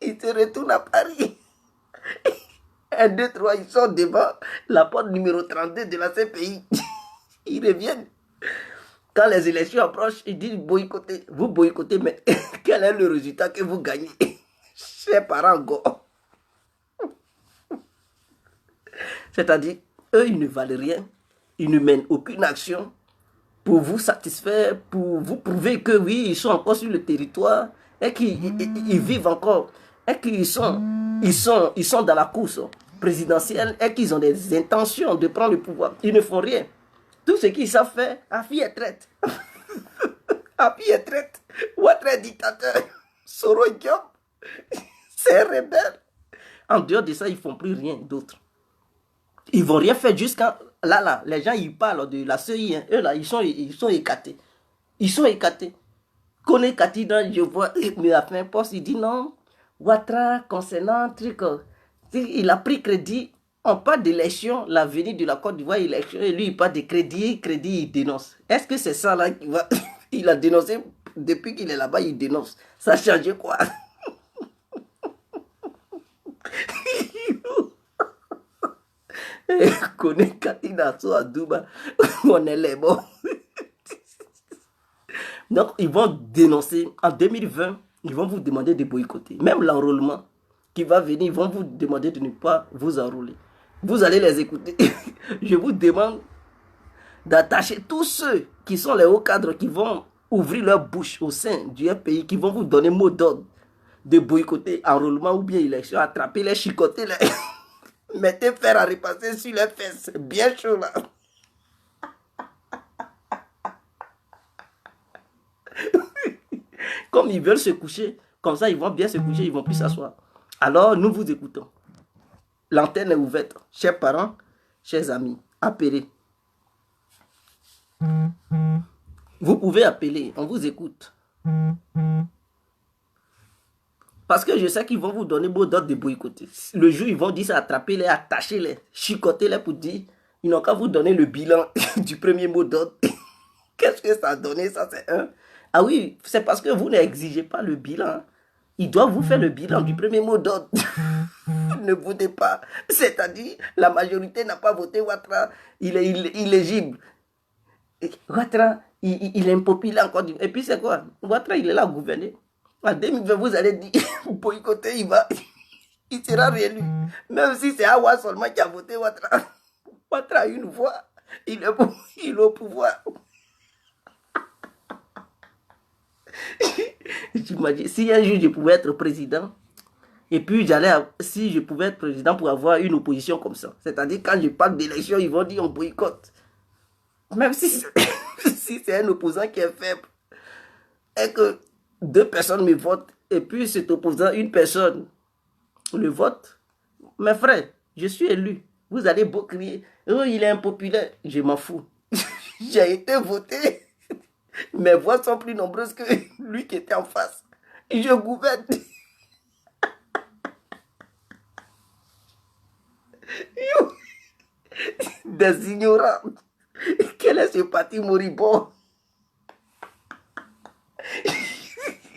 ils se retournent à Paris. 1, 2, 3, ils sont devant la porte numéro 32 de la CPI. Ils reviennent. Quand les élections approchent, ils disent boycotter. Vous boycottez, mais quel est le résultat que vous gagnez? Chers parents, go. C'est-à-dire, eux, ils ne valent rien. Ils ne mènent aucune action pour vous satisfaire, pour vous prouver que oui, ils sont encore sur le territoire et qu'ils vivent encore. Et qu'ils sont dans la course présidentielle et qu'ils ont des intentions de prendre le pouvoir. Ils ne font rien. Tout ce qu'ils savent faire, Afi est traite. Afi est traite. Ouattara est dictateur. Soro Diop, c'est rebelle. En dehors de ça, ils ne font plus rien d'autre. Ils ne vont rien faire jusqu'à... Là, les gens, ils parlent de la CEI. Hein. Eux, là, ils sont écartés. Ils sont écartés. Kone Katida, je vois, mais à fin poste, il dit non. Ouattara, concernant un truc, il a pris crédit. On parle d'élection, l'avenir de la Côte d'Ivoire, élection, et lui, il parle de crédit, il dénonce. Est-ce que c'est ça là qu'il va... Il a dénoncé, depuis qu'il est là-bas, il dénonce. Ça a changé quoi? Kone Katina, so à Duba, on est les bons. Donc, ils vont dénoncer. En 2020, ils vont vous demander de boycotter. Même l'enrôlement qui va venir, ils vont vous demander de ne pas vous enrôler. Vous allez les écouter. Je vous demande d'attacher tous ceux qui sont les hauts cadres qui vont ouvrir leur bouche au sein du pays, qui vont vous donner mot d'ordre de boycotter enrôlement ou bien élection, attraper les, chicoter les, mettez fer à repasser sur les fesses. Bien chaud là. Comme ils veulent se coucher, comme ça ils vont bien se coucher, ils vont plus s'asseoir. Alors nous vous écoutons. L'antenne est ouverte. Chers parents, chers amis, appelez. Vous pouvez appeler, on vous écoute. Parce que je sais qu'ils vont vous donner beau d'autres de boycotter. Le jour, ils vont dire ça, attraper-les, attacher-les, chicoter-les pour dire, ils n'ont qu'à vous donner le bilan du premier mot d'ordre. Qu'est-ce que ça a donné, ça c'est un. Ah oui, c'est parce que vous n'exigez pas le bilan. Ils doivent vous faire le bilan du premier mot d'ordre. Ne votez pas. C'est-à-dire, la majorité n'a pas voté Ouattara. Il est illégible. Ouattara, il est impopulaire encore. Et puis c'est quoi? Ouattara, il est là à gouverner. En 2020, vous allez dire, boycotter, il sera réélu. Même si c'est Awa seulement qui a voté Ouattara. Ouattara a une voix. Il est au pouvoir. J'imagine, si un jour je pouvais être président, et puis si je pouvais être président pour avoir une opposition comme ça, c'est-à-dire quand je parle d'élection, ils vont dire on boycotte. Même si c'est un opposant qui est faible, et que 2 personnes me votent, et puis cet opposant, une personne le vote, mes frères, je suis élu. Vous allez beau crier, oh il est impopulaire, je m'en fous. J'ai été voté. Mes voix sont plus nombreuses que lui qui était en face. Je gouverne. Des ignorants. Quel est ce parti moribond?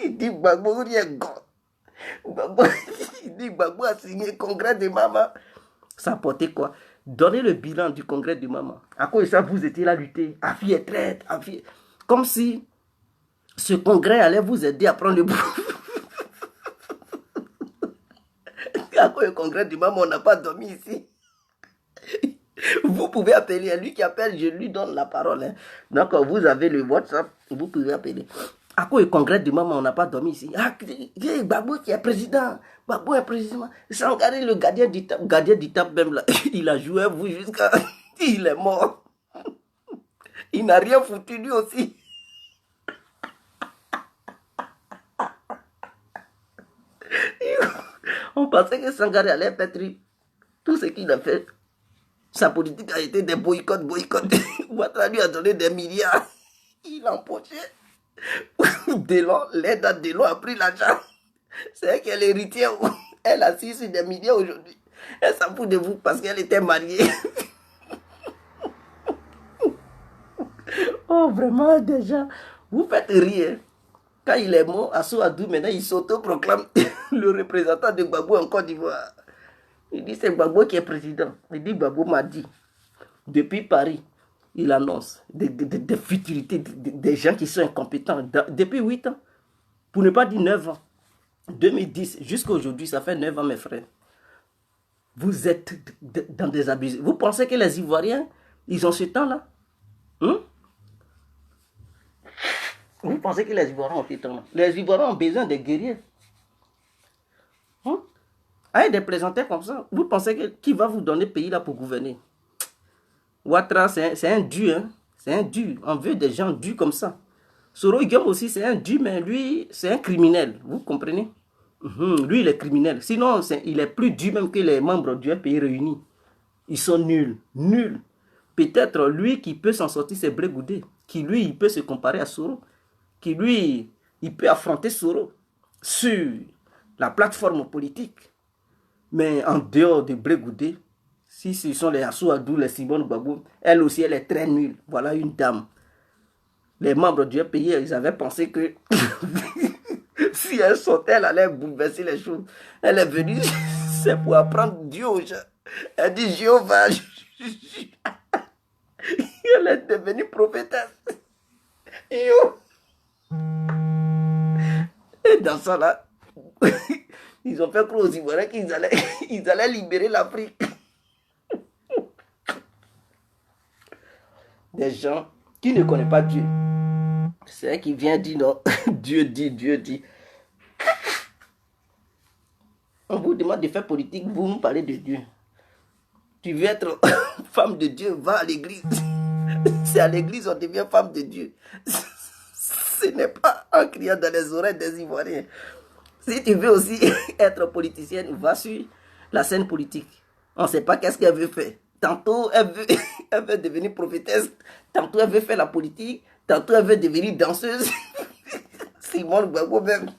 Il dit Gbagbo rien God. Il dit Gbagbo a signé le congrès de maman. Ça portait quoi? Donnez le bilan du congrès de maman. À quoi ça vous étiez là à lutter? Afi est traite, Afi. Comme si ce congrès allait vous aider à prendre le pouvoir. À quoi le congrès du maman, on n'a pas dormi ici. Vous pouvez appeler, lui qui appelle, je lui donne la parole. Hein. Donc, vous avez le WhatsApp, vous pouvez appeler. À quoi le congrès du maman, on n'a pas dormi ici. Ah, Gbagbo qui est président. Gbagbo est président. Sangaré, le gardien du table même là, il a joué à vous jusqu'à... Il est mort. Il n'a rien foutu lui aussi. On pensait que Sangaré allait pétrir tout ce qu'il a fait. Sa politique a été des boycotts. Ouattara lui a donné des milliards. Il a empoché. Delon, l'aide à Delon a pris l'argent. C'est elle qui est l'héritière. Elle a 6 sur des milliards aujourd'hui. Elle s'en fout de vous parce qu'elle était mariée. Oh, vraiment, déjà, vous faites rire. Quand il est mort, Assou Adou, maintenant, il s'auto-proclame le représentant de Gbagbo en Côte d'Ivoire. Il dit, c'est Gbagbo qui est président. Il dit, Gbagbo m'a dit, depuis Paris, il annonce des futurités, des gens qui sont incompétents. Depuis 8 ans, pour ne pas dire 9 ans, 2010 jusqu'à aujourd'hui, ça fait 9 ans, mes frères. Vous êtes dans des abus. Vous pensez que les Ivoiriens, ils ont ce temps-là? Vous pensez que les Ivoiriens ont ce temps-là? Les Ivoiriens ont besoin des guerriers. Allez des plaisanter comme ça. Vous pensez que qui va vous donner pays là pour gouverner? Ouattara, c'est un dur. Hein? C'est un dur. On veut des gens durs comme ça. Soro Guillaume aussi, c'est un dur, mais lui, c'est un criminel. Vous comprenez? Lui, il est criminel. Sinon, il est plus dur même que les membres du pays réunis. Ils sont nuls. Nuls. Peut-être lui qui peut s'en sortir, c'est Blé Goudé. Qui, lui, il peut se comparer à Soro. Qui, lui, il peut affronter Soro sur la plateforme politique. Mais en dehors de Blé Goudé, si ce sont les Assou Adou, les Simone Gbagbo, elle aussi, elle est très nulle. Voilà une dame. Les membres du pays, ils avaient pensé que si elle sortait, elle allait bouleverser les choses. Elle est venue, c'est pour apprendre Dieu aux gens. Elle dit, Jéhovah, elle est devenue prophétesse. Et dans ça là, ils ont fait croire aux Ivoiriens qu'ils allaient libérer l'Afrique. Des gens qui ne connaissent pas Dieu. C'est qui vient dire non, Dieu dit. On vous demande de faire politique, vous nous parlez de Dieu. Tu veux être femme de Dieu, va à l'église. C'est à l'église on devient femme de Dieu. Ce n'est pas en criant dans les oreilles des Ivoiriens. Si tu veux aussi être politicienne, va sur la scène politique. On ne sait pas qu'est-ce qu'elle veut faire. Tantôt, elle veut devenir prophétesse. Tantôt, elle veut faire la politique. Tantôt, elle veut devenir danseuse. Simone Gbagbo même.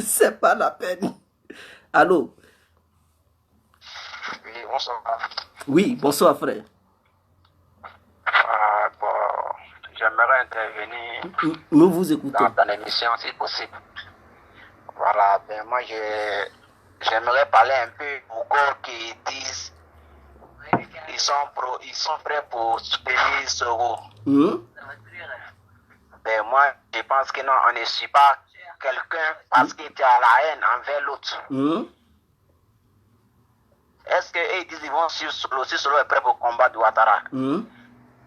C'est pas la peine. Allô? Oui, bonsoir. Oui, bonsoir, frère. Bon, j'aimerais intervenir Nous vous écoutons. dans l'émission si possible. Voilà, ben moi j'aimerais parler un peu aux gars qui disent ils sont prêts pour soutenir Soro. Ben moi je pense que non, on ne suit pas quelqu'un parce qu'il a la haine envers l'autre. Est-ce qu'ils disent qu'ils vont suivre Soro si Soro est prêt pour combattre Ouattara?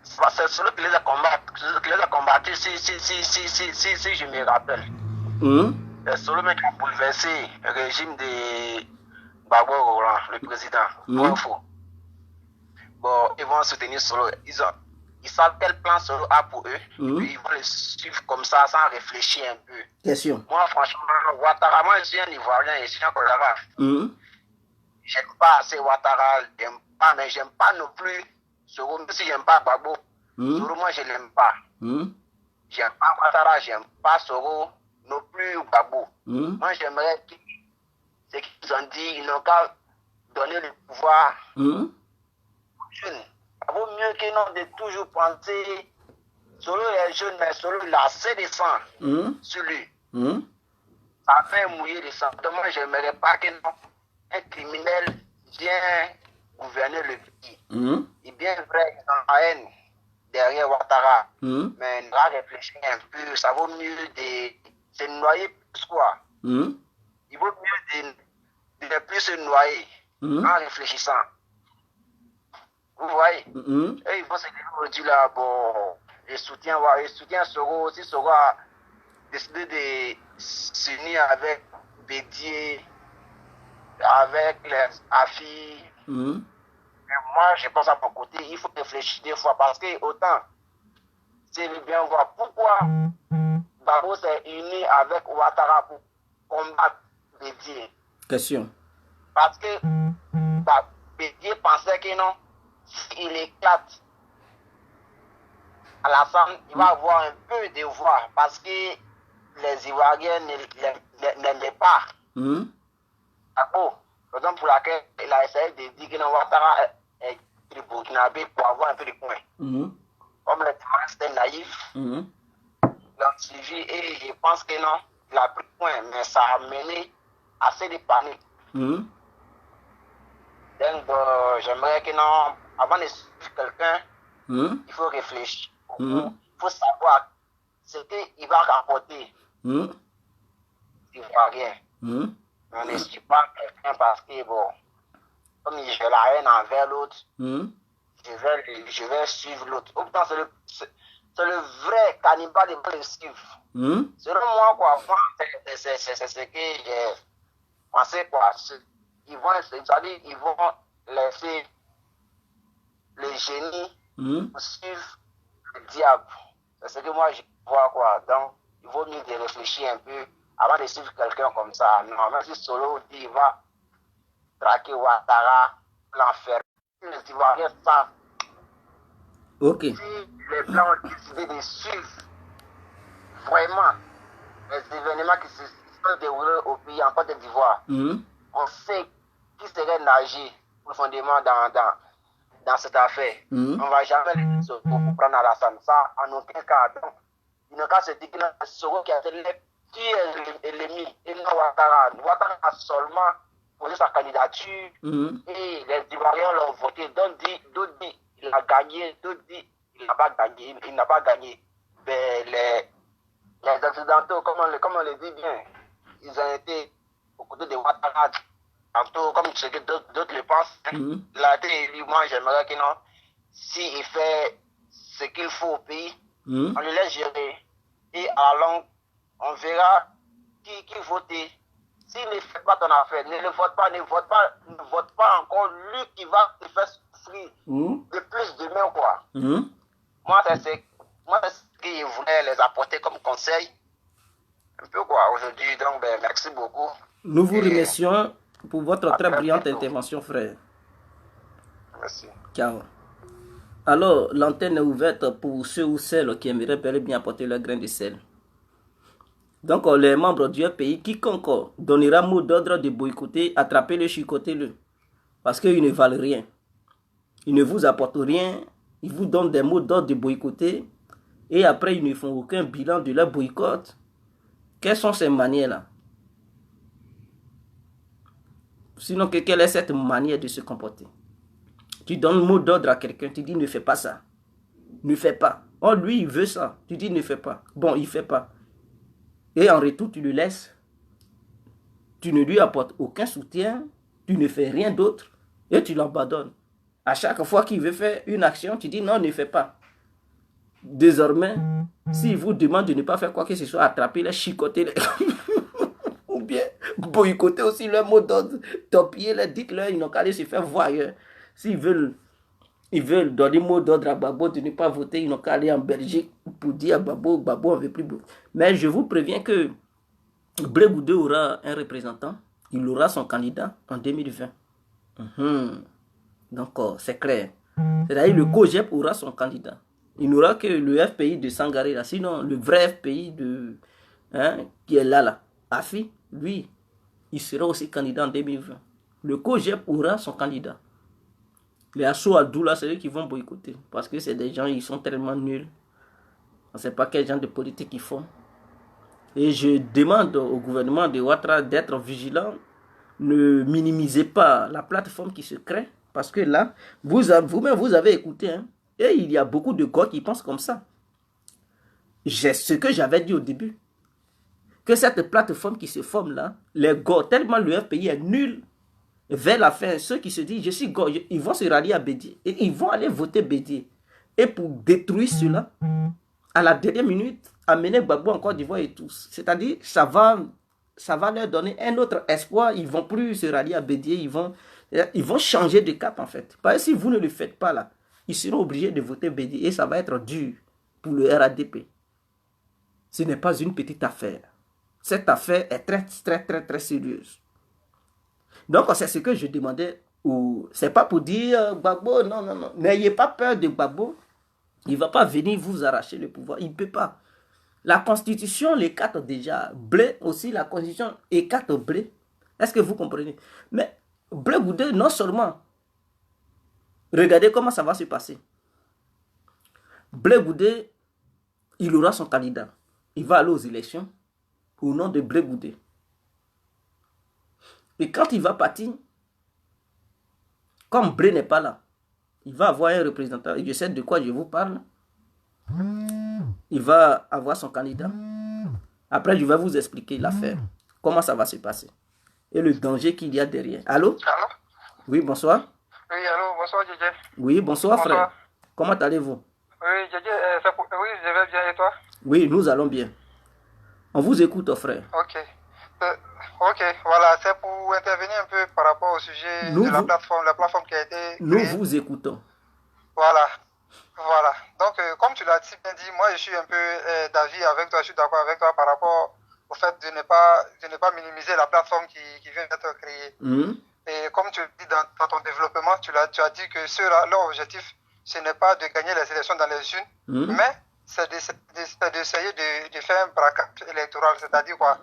C'est Soro qui les a combattus si je me rappelle. C'est Soro qui a bouleversé le régime de Gbagbo Roland, le président. Bon, ils vont soutenir Soro. Ils savent quel plan Soro a pour eux. Et puis ils vont le suivre comme ça sans réfléchir un peu. Bien sûr. Moi, franchement, Ouattara, moi je suis un Ivoirien et je suis un Colorado. J'aime pas assez Ouattara, mais j'aime pas non plus Soro, même si j'aime pas Gbagbo. Soro, moi je l'aime pas. J'aime pas Ouattara, j'aime pas Soro, non plus Gbagbo. Moi j'aimerais ce qu'ils ont dit, ils n'ont qu'à donner le pouvoir aux jeunes. Ça vaut mieux que non de toujours penser Soro est jeune, mais Soro il a assez de sang sur lui. Ça fait mouiller de sang. Donc moi j'aimerais pas que non, un criminel vienne gouverner le pays. Il est bien vrai qu'ils ont la haine derrière Ouattara, mais on va réfléchir un peu. Ça vaut mieux de c'est noyer plus quoi. Il vaut mieux de ne plus se noyer en réfléchissant. Vous voyez? Et ils vont se dire aujourd'hui là, bon, les soutiens Soro, si Soro a décidé de s'unir avec Bédier, avec les AFI. Moi, je pense à mon côté, il faut réfléchir des fois parce que autant, c'est bien voir pourquoi Gbagbo s'est uni avec Ouattara pour combattre Bédier. Question. Parce que Bédier pensait que non, s'il éclate Alassane, il va avoir un peu de voix parce que les Ivoiriens ne l'aiment pas. Raison pour laquelle il a essayé de dire que Ouattara est du Burkinabé pour avoir un peu de points. Comme le temps c'était naïf, il a suivi et je pense que non, il a pris point, mais ça a mené assez de panique. Donc j'aimerais que non, avant de suivre quelqu'un, il faut réfléchir. Il faut savoir ce qu'il va rapporter. Il ne va rien. On ne suit pas quelqu'un parce que, bon, comme j'ai la haine envers l'autre, je vais suivre l'autre. Pourtant, c'est le vrai cannibale, il va le suivre. Selon moi, quoi, c'est ce que j'ai pensé, quoi. Ils vont laisser le génie suivre le diable. C'est ce que moi, je vois, quoi. Donc, il vaut mieux de réfléchir un peu avant de suivre quelqu'un comme ça. Non, même si Solo dit il va traquer Ouattara, l'enfer. Les Ivoiriens savent. Ok. Si les Blancs ont décidé de suivre vraiment les événements qui se sont déroulés au pays en Côte d'Ivoire, on sait qui serait nager profondément dans cette affaire. On ne va jamais les Soro pour prendre Alassane. Ça, en aucun cas. Donc, il n'a qu'à se dire que c'est Soro qui a été l'ennemi et non Ouattara. Ouattara a seulement posé sa candidature et les Ivoiriens l'ont voté. D'autres disent il a gagné, d'autres disent il n'a pas gagné. Il n'a pas gagné. Mais les Occidentaux, comme on le dit bien, ils ont été aux côtés de Ouattara. Tantôt, comme ce que d'autres le pensent, il a été élu. Moi, j'aimerais que non, s'il fait ce qu'il faut au pays, on le laisse gérer. Et à la longue, on verra qui voter. S'il ne fait pas ton affaire, ne vote pas encore lui qui va te faire souffrir de plus demain, quoi. Moi, c'est ce qu'il voulait les apporter comme conseil. Un peu, quoi, aujourd'hui. Donc, merci beaucoup. Nous vous remercions pour votre très brillante intervention, frère. Merci. Ciao. Alors, l'antenne est ouverte pour ceux ou celles qui aimeraient bel et bien apporter leur grain de sel. Donc, les membres du pays, quiconque donnera mot d'ordre de boycotter, attrapez-le, chicotez-le. Parce qu'ils ne valent rien. Ils ne vous apportent rien. Ils vous donnent des mots d'ordre de boycotter. Et après, ils ne font aucun bilan de leur boycott. Quelles sont ces manières-là? Sinon, quelle est cette manière de se comporter? Tu donnes le mot d'ordre à quelqu'un, tu dis ne fais pas ça. Ne fais pas. Oh, lui, il veut ça. Tu dis ne fais pas. Bon, il ne fait pas. Et en retour, tu le laisses. Tu ne lui apportes aucun soutien. Tu ne fais rien d'autre. Et tu l'abandonnes. À chaque fois qu'il veut faire une action, tu dis non, ne fais pas. Désormais, s'il vous demande de ne pas faire quoi que ce soit, attrapez-les, chicotez-les. Ou bien boycotter aussi leur mot d'ordre. Torpillez-les, dites-leur, ils n'ont qu'à aller se faire voir ailleurs. S'ils veulent donner mot d'ordre à Gbagbo de ne pas voter, ils n'ont qu'à aller en Belgique pour dire à Gbagbo, on ne veut plus voter. Mais je vous préviens que Blé Goudé aura un représentant, il aura son candidat en 2020. Donc, c'est clair. C'est-à-dire le COJEP aura son candidat. Il n'aura que le FPI de Sangaré là. Sinon, le vrai FPI qui est là, AFI, lui, il sera aussi candidat en 2020. Le COJEP aura son candidat. Les Assou-Adou là, c'est eux qui vont boycotter. Parce que c'est des gens, ils sont tellement nuls. On ne sait pas quel genre de politique ils font. Et je demande au gouvernement de Ouattara d'être vigilant. Ne minimisez pas la plateforme qui se crée. Parce que là, vous-même, vous avez écouté. Et il y a beaucoup de gars qui pensent comme ça. C'est ce que j'avais dit au début. que cette plateforme qui se forme là, les gars, tellement le FPI est nul, vers la fin, ceux qui se disent, je suis gars, ils vont se rallier à Bédié, et ils vont aller voter Bédié. Et pour détruire cela, à la dernière minute, amener Gbagbo en Côte d'Ivoire et tout. C'est-à-dire, ça va leur donner un autre espoir. Ils ne vont plus se rallier à Bédié. Ils vont changer de cap, en fait. Parce que si vous ne le faites pas, là, ils seront obligés de voter Bédié. Et ça va être dur pour le RADP. Ce n'est pas une petite affaire. Cette affaire est très, très, très, très sérieuse. Donc, c'est ce que je demandais. Ce n'est pas pour dire Gbagbo, non, non, non. N'ayez pas peur de Gbagbo. Il ne va pas venir vous arracher le pouvoir. Il ne peut pas. La Constitution l'écarte déjà. Blé aussi, la Constitution écarte Blé. Est-ce que vous comprenez? Mais Blé Goudé, non seulement, regardez comment ça va se passer. Blé Goudé, il aura son candidat. Il va aller aux élections au nom de Blé Goudé. Et quand il va partir, comme Blé n'est pas là, il va avoir un représentant, et je sais de quoi je vous parle. Il va avoir son candidat. Après, je vais vous expliquer l'affaire. Comment ça va se passer. Et le danger qu'il y a derrière. Allô? Allô? Oui, bonsoir. Oui, allô, bonsoir, Djedje. Oui, bonsoir, Bonsoir. frère. Comment allez-vous? Oui, Djedje, oui, je vais bien, et toi? Oui, nous allons bien. On vous écoute, frère. Ok. Ok, voilà, c'est pour intervenir un peu par rapport au sujet de la plateforme qui a été créée. Nous vous écoutons. Voilà. Voilà. Donc, comme tu l'as si bien dit, moi, je suis un peu d'avis avec toi, je suis d'accord avec toi par rapport au fait de ne pas minimiser la plateforme qui vient d'être créée. Et comme tu le dis dans ton développement, tu as dit que ceux-là, leur objectif, ce n'est pas de gagner les élections dans les urnes, mais c'est d'essayer de faire un braquage électoral, c'est-à-dire quoi,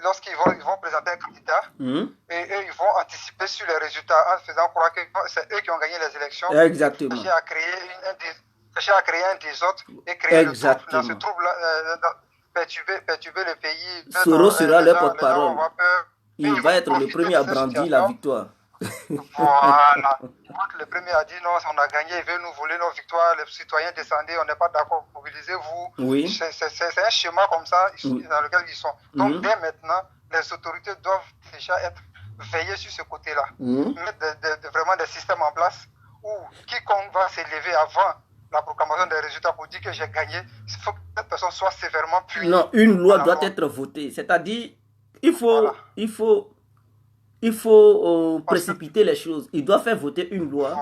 lorsqu'ils vont présenter un candidat, et eux, ils vont anticiper sur les résultats en faisant croire que c'est eux qui ont gagné les élections. Exactement. Chercher à créer un désordre et créer le trouble. Dans ce trouble-là, perturber le pays. Soro sera leur porte-parole. Il va être le premier à brandir la victoire. Voilà. Le premier a dit non, on a gagné, il veut nous voler nos victoires, les citoyens descendaient, on n'est pas d'accord, mobilisez-vous. Oui. C'est un schéma comme ça dans lequel ils sont. Donc dès maintenant, les autorités doivent déjà être veillées sur ce côté-là. Mettre vraiment des systèmes en place où quiconque va s'élever avant la proclamation des résultats pour dire que j'ai gagné, il faut que cette personne soit sévèrement punie. Non, une loi doit être votée. C'est-à-dire, il faut précipiter les choses. Il doit faire voter une loi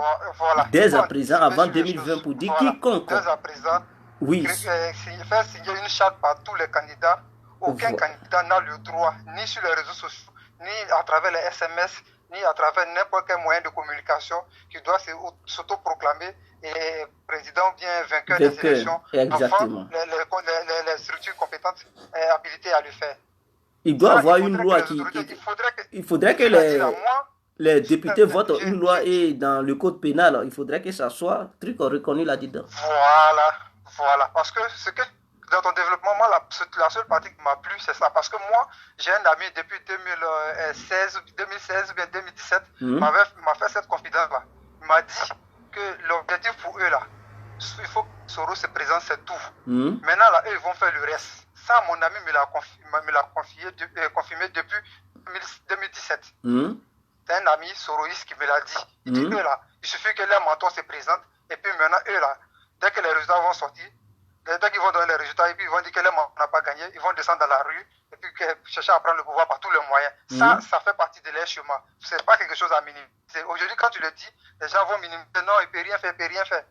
dès à présent, avant 2020, pour dire quiconque. Dès à présent, faire signer une charte par tous les candidats. Aucun candidat n'a le droit, ni sur les réseaux sociaux, ni à travers les SMS, ni à travers n'importe quel moyen de communication, qui doit s'autoproclamer et président bien vainqueur des élections. Exactement. Enfin, les structures compétentes habilitées à le faire. Il doit avoir une loi qui... Il faudrait que les députés votent une loi et dans le code pénal, il faudrait que ça soit truc reconnu là-dedans. Voilà. Parce que ce que dans ton développement, moi, la seule partie qui m'a plu, c'est ça. Parce que moi, j'ai un ami depuis 2016 ou bien 2017, m'a fait cette confidence-là. Il m'a dit que l'objectif pour eux, là, il faut que Soros se présente, c'est tout. Maintenant, là, eux, ils vont faire le reste. Ça, mon ami me l'a confirmé depuis 2017. C'est un ami soroïste qui me l'a dit. Il dit, eux, là, il suffit que leur mentor se présente, et puis maintenant, eux, là, dès que les résultats vont sortir, dès qu'ils vont donner les résultats, et puis ils vont dire que leur mentor n'a pas gagné, ils vont descendre dans la rue, et puis chercher à prendre le pouvoir par tous les moyens. Ça fait partie de leur chemin. C'est pas quelque chose à minimiser. Aujourd'hui, quand tu le dis, les gens vont minimiser. Non, il peut rien faire.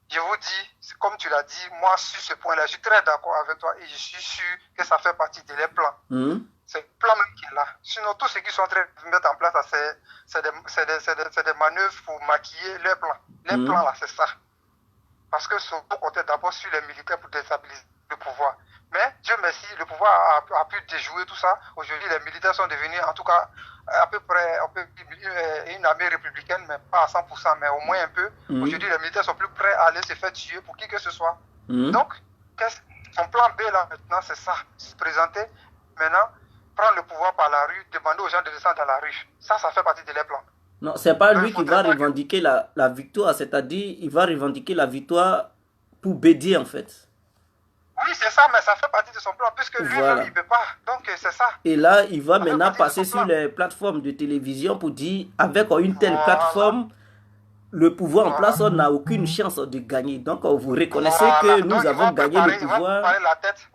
Je vous dis, comme tu l'as dit, moi, sur ce point-là, je suis très d'accord avec toi et je suis sûr que ça fait partie de leurs plans. C'est le plan même qui est là. Sinon, tous ceux qui sont en train de mettre en place, c'est des manœuvres pour maquiller leurs plans. Les plans, là, c'est ça. Parce que ce comptait d'abord sur les militaires pour déstabiliser le pouvoir. Mais, Dieu merci, le pouvoir a pu déjouer tout ça. Aujourd'hui, les militaires sont devenus, en tout cas, à peu près une armée républicaine, mais pas à 100%, mais au moins un peu. Aujourd'hui, les militaires sont plus prêts à aller se faire tuer pour qui que ce soit. Donc, son plan B, là, maintenant, c'est ça. Se présenter, maintenant, prendre le pouvoir par la rue, demander aux gens de descendre dans la rue. Ça fait partie de leurs plans. Non, c'est pas lui qui va revendiquer la victoire, c'est-à-dire il va revendiquer la victoire pour Bédié en fait. Oui, c'est ça, mais ça fait partie de son plan, puisque lui-même, il ne peut pas. Donc, c'est ça. Et là, il va maintenant passer sur les plateformes de télévision pour dire, avec une telle plateforme, le pouvoir en place, on n'a aucune chance de gagner. Donc, vous reconnaissez que nous avons gagné le pouvoir. La tête.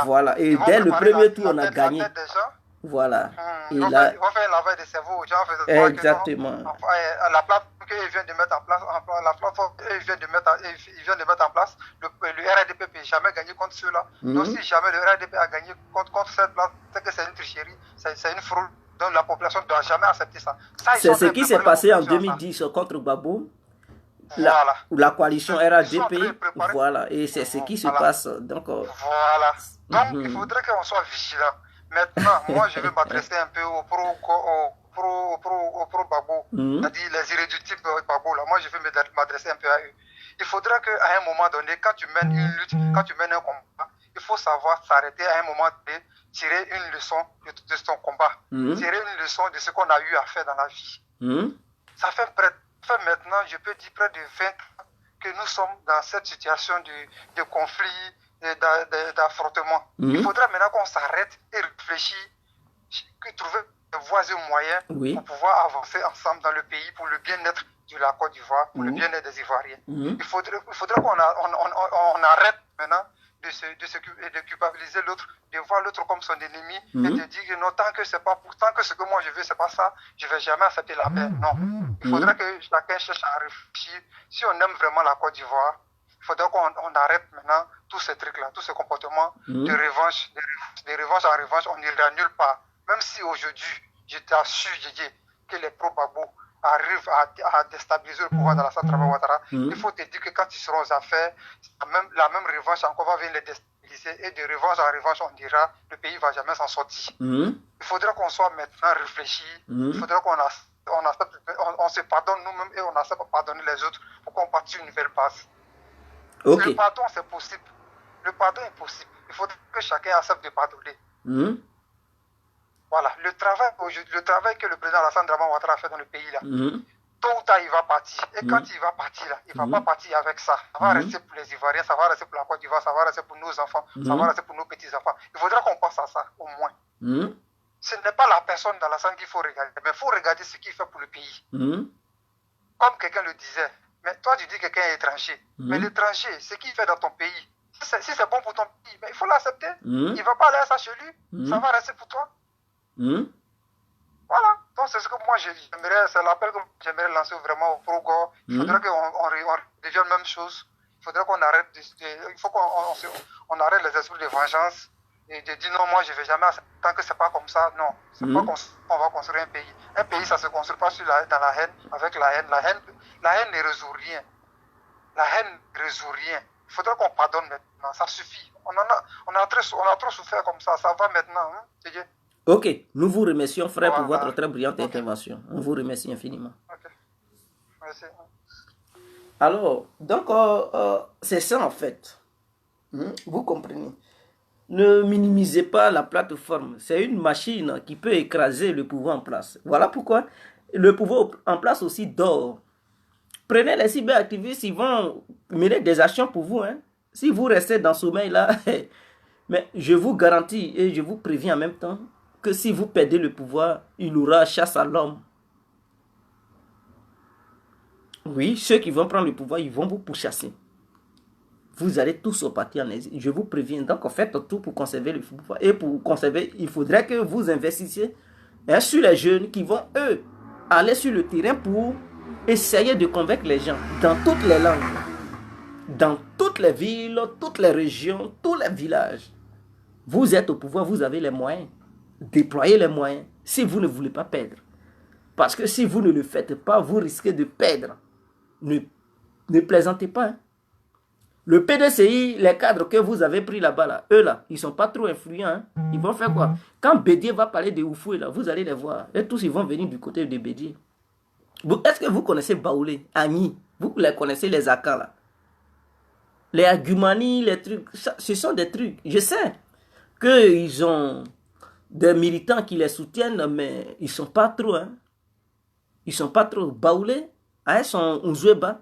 Voilà. Et dès le premier tour, on a gagné. Voilà. Et là, ils vont faire un lavage de cerveau aux gens. Exactement. La plateforme qu'ils viennent de mettre en place, la plateforme qu'ils viennent de mettre en place, le RDP ne peut jamais gagner contre ceux-là. Donc, si jamais le RDP a gagné contre cette place, c'est que c'est une tricherie, c'est une fraude. Donc, la population ne doit jamais accepter ça. C'est ce qui s'est passé en 2010 contre Gbagbo. La coalition RADP, voilà, et c'est ce qui se passe. Donc, voilà. Donc, il faudrait qu'on soit vigilant. Maintenant, moi, je vais m'adresser un peu au pro-Gbagbo, c'est-à-dire les irréductibles Gbagbo. Moi, je vais m'adresser un peu à eux. Il faudra qu'à un moment donné, quand tu mènes une lutte, quand tu mènes un combat, il faut savoir s'arrêter à un moment donné, tirer une leçon de ton combat, tirer une leçon de ce qu'on a eu à faire dans la vie. Ça fait maintenant, je peux dire, près de 20 ans que nous sommes dans cette situation de conflit, d'affrontement. Il faudra maintenant qu'on s'arrête et réfléchisse, trouver des voies et moyens pour pouvoir avancer ensemble dans le pays pour le bien-être de la Côte d'Ivoire, pour le bien-être des Ivoiriens. Il faudrait qu'on arrête maintenant de culpabiliser l'autre, de voir l'autre comme son ennemi et de dire que non, tant que ce que moi je veux, c'est pas ça, je ne vais jamais accepter la paix. Non. Il faudrait que chacun cherche à réfléchir. Si on aime vraiment la Côte d'Ivoire, il faudrait qu'on arrête maintenant tous ces trucs-là, tous ces comportements de revanche, de revanche en revanche, on n'ira nulle part. Même si aujourd'hui, je t'assure, Didier, que les pro-Gbagbo arrivent à déstabiliser le pouvoir dans la Centrale Ouattara, il faut te dire que quand ils seront aux affaires, la même revanche encore va venir les déstabiliser, et de revanche en revanche, on dira le pays ne va jamais s'en sortir. Il faudrait qu'on soit maintenant réfléchi, il faudrait qu'on on se pardonne nous-mêmes et on accepte de pardonner les autres pour qu'on parte sur une nouvelle base. Le pardon, c'est possible. Le pardon est possible. Il faudrait que chacun accepte de pardonner. Voilà, le travail que le président Alassane Dramane Ouattara a fait dans le pays, là, tôt ou tard, il va partir. Et quand il va partir, là, il ne va pas partir avec ça. Ça va rester pour les Ivoiriens, ça va rester pour la Côte d'Ivoire, ça va rester pour nos enfants, ça va rester pour nos petits-enfants. Il faudra qu'on pense à ça, au moins. Ce n'est pas la personne d'Alassane qu'il faut regarder, mais il faut regarder ce qu'il fait pour le pays. Comme quelqu'un le disait, mais toi, tu dis que quelqu'un est étranger. Mais l'étranger, ce qu'il fait dans ton pays, si c'est bon pour ton pays, mais il faut l'accepter. Il ne va pas aller à ça chez lui, ça va rester pour toi. Voilà, donc c'est ce que moi j'aimerais, c'est l'appel que j'aimerais lancer vraiment au pro-Go. Il faudrait qu'on devienne la même chose. Il faudrait qu'on arrête, il faut qu'on arrête les esprits de vengeance et de dire non, moi je ne vais jamais, tant que c'est pas comme ça, non. C'est pas qu'on va construire un pays. Un pays, ça ne se construit pas dans la haine, avec la haine. La haine ne résout rien. La haine ne résout rien. Il faudrait qu'on pardonne maintenant, ça suffit. On a trop souffert comme ça va maintenant. Hein, ok, nous vous remercions, frère, pour votre très brillante intervention. On vous remercie infiniment. Merci. Alors, donc, c'est ça en fait. Vous comprenez? Ne minimisez pas la plateforme. C'est une machine qui peut écraser le pouvoir en place. Voilà pourquoi le pouvoir en place aussi dort. Prenez les cyberactivistes, ils vont mener des actions pour vous. Si vous restez dans ce sommeil-là, mais je vous garantis et je vous préviens en même temps que si vous perdez le pouvoir, il y aura chasse à l'homme. Oui, ceux qui vont prendre le pouvoir, ils vont vous pourchasser. Vous allez tous partir en exil. Je vous préviens. Donc, faites tout pour conserver le pouvoir. Et pour conserver, il faudrait que vous investissiez sur les jeunes qui vont, eux, aller sur le terrain pour essayer de convaincre les gens dans toutes les langues, dans toutes les villes, toutes les régions, tous les villages. Vous êtes au pouvoir, vous avez les moyens. Déployez les moyens si vous ne voulez pas perdre. Parce que si vous ne le faites pas, vous risquez de perdre. Ne plaisantez pas. Le PDCI, les cadres que vous avez pris là-bas, là, eux là, ils ne sont pas trop influents. Ils vont faire quoi? Quand Bédier va parler de Oufoué, là, vous allez les voir. Et tous, ils vont venir du côté de Bédier. Est-ce que vous connaissez Baoulé, Agni? Vous les connaissez, les Akans là? Les Agumani, les trucs, ce sont des trucs. Je sais qu'ils ont des militants qui les soutiennent, mais ils ne sont pas trop. Ils ne sont pas trop. Baoulé, avec son Ouzoueba,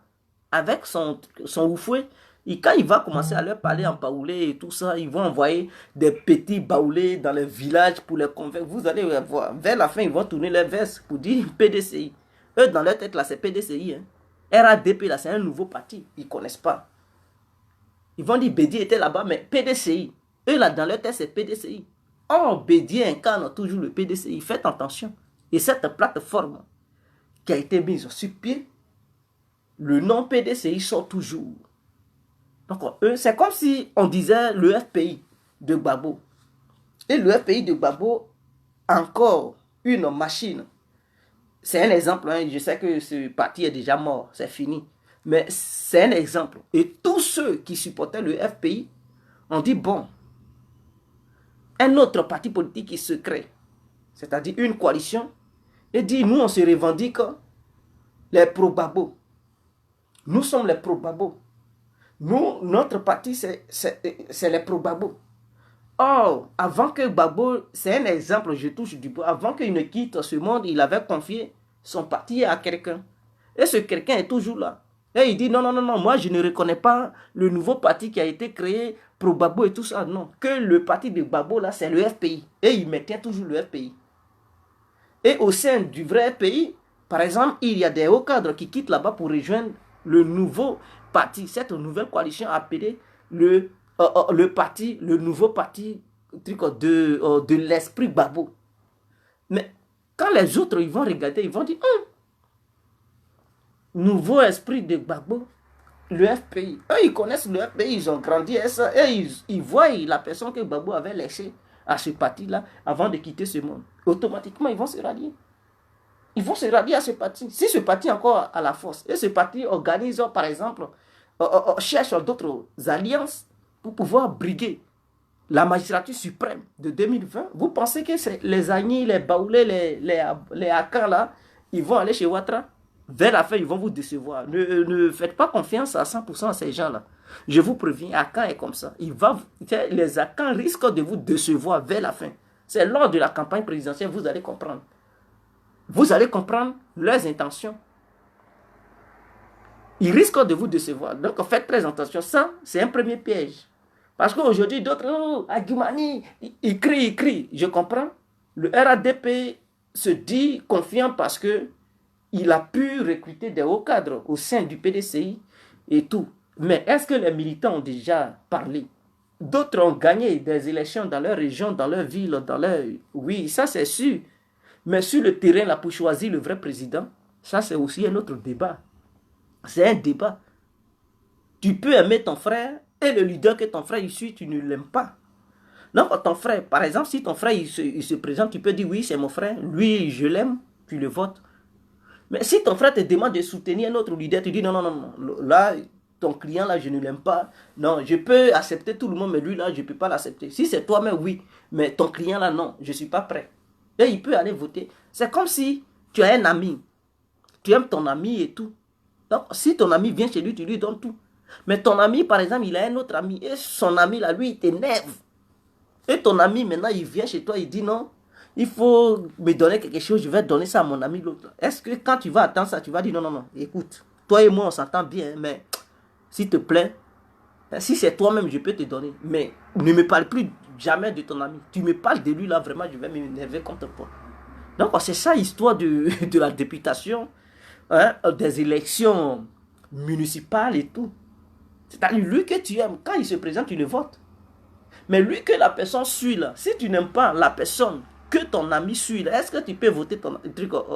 avec son Oufoué, Et quand il va commencer à leur parler en baoulé et tout ça, ils vont envoyer des petits baoulés dans les villages pour les convaincre. Vous allez voir, vers la fin, ils vont tourner les vestes pour dire PDCI. Eux, dans leur tête, là, c'est PDCI. Hein. RADP, là, c'est un nouveau parti. Ils ne connaissent pas. Ils vont dire Bédié était là-bas, mais PDCI. Eux, là, dans leur tête, c'est PDCI. Or, Bédié incarne toujours le PDCI. Faites attention. Et cette plateforme qui a été mise sur pied, le nom PDCI sort toujours. Donc, c'est comme si on disait le FPI de Gbagbo. Et le FPI de Gbagbo, encore une machine. C'est un exemple. Hein. Je sais que ce parti est déjà mort. C'est fini. Mais c'est un exemple. Et tous ceux qui supportaient le FPI ont dit, bon, un autre parti politique qui se crée, c'est-à-dire une coalition, et dit, nous, on se revendique les pro-Gbagbo. Nous sommes les pro-Gbagbo. Nous, notre parti, c'est les pro-Gbagbo. Or, avant que Gbagbo, c'est un exemple, je touche du bois, avant qu'il ne quitte ce monde, il avait confié son parti à quelqu'un. Et ce quelqu'un est toujours là. Et il dit, non, moi je ne reconnais pas le nouveau parti qui a été créé pro Gbagbo et tout ça. Non, que le parti de Gbagbo, là, c'est le FPI. Et il maintient toujours le FPI. Et au sein du vrai FPI, par exemple, il y a des hauts cadres qui quittent là-bas pour rejoindre le nouveau parti, cette nouvelle coalition appelée le nouveau parti de l'esprit Gbagbo. Mais quand les autres ils vont regarder, ils vont dire, nouveau esprit de Gbagbo, le FPI. Eux, ils connaissent le FPI, ils ont grandi à ça, et ils voient la personne que Gbagbo avait laissée à ce parti-là avant de quitter ce monde. Automatiquement, ils vont se rallier. Ils vont se rallier à ce parti. Si ce parti est encore à la force, et ce parti organise, par exemple, cherche d'autres alliances pour pouvoir briguer la magistrature suprême de 2020, vous pensez que c'est les Agnis, les Baoulés, les Akans là, ils vont aller chez Ouattara? Vers la fin, ils vont vous décevoir. Ne faites pas confiance à 100% à ces gens-là. Je vous préviens, Akan est comme ça. Les Akans risquent de vous décevoir vers la fin. C'est lors de la campagne présidentielle, vous allez comprendre. Vous allez comprendre leurs intentions. Ils risquent de vous décevoir. Donc, faites très attention. Ça, c'est un premier piège. Parce qu'aujourd'hui, d'autres, Aguimani, ils crient. Je comprends. Le RADP se dit confiant parce que il a pu recruter des hauts cadres au sein du PDCI et tout. Mais est-ce que les militants ont déjà parlé? D'autres ont gagné des élections dans leur région, dans leur ville, dans leur... Oui, ça c'est sûr. Mais sur le terrain, là, pour choisir le vrai président, ça c'est aussi un autre débat. C'est un débat. Tu peux aimer ton frère et le leader que ton frère il suit, tu ne l'aimes pas. Donc ton frère, par exemple, si ton frère il se présente, tu peux dire oui, c'est mon frère, lui je l'aime, tu le votes. Mais si ton frère te demande de soutenir un autre leader, tu dis non, là, ton client là, je ne l'aime pas. Non, je peux accepter tout le monde, mais lui là, je ne peux pas l'accepter. Si c'est toi-même, oui, mais ton client là, non, je ne suis pas prêt. Et il peut aller voter. C'est comme si tu as un ami, tu aimes ton ami et tout. Donc, si ton ami vient chez lui, tu lui donnes tout. Mais ton ami, par exemple, il a un autre ami, et son ami là, lui, il t'énerve. Et ton ami, maintenant, il vient chez toi, il dit non, il faut me donner quelque chose, je vais donner ça à mon ami l'autre. Est-ce que quand tu vas attendre ça, tu vas dire non, écoute, toi et moi on s'entend bien, mais s'il te plaît, si c'est toi-même, je peux te donner. Mais ne me parle plus jamais de ton ami. Tu me parles de lui là, vraiment, je vais m'énerver contre toi. Donc c'est ça l'histoire de la députation, hein, des élections municipales et tout. C'est-à-dire lui que tu aimes, quand il se présente, tu le votes. Mais lui que la personne suit là, si tu n'aimes pas la personne que ton ami suit là, est-ce que tu peux voter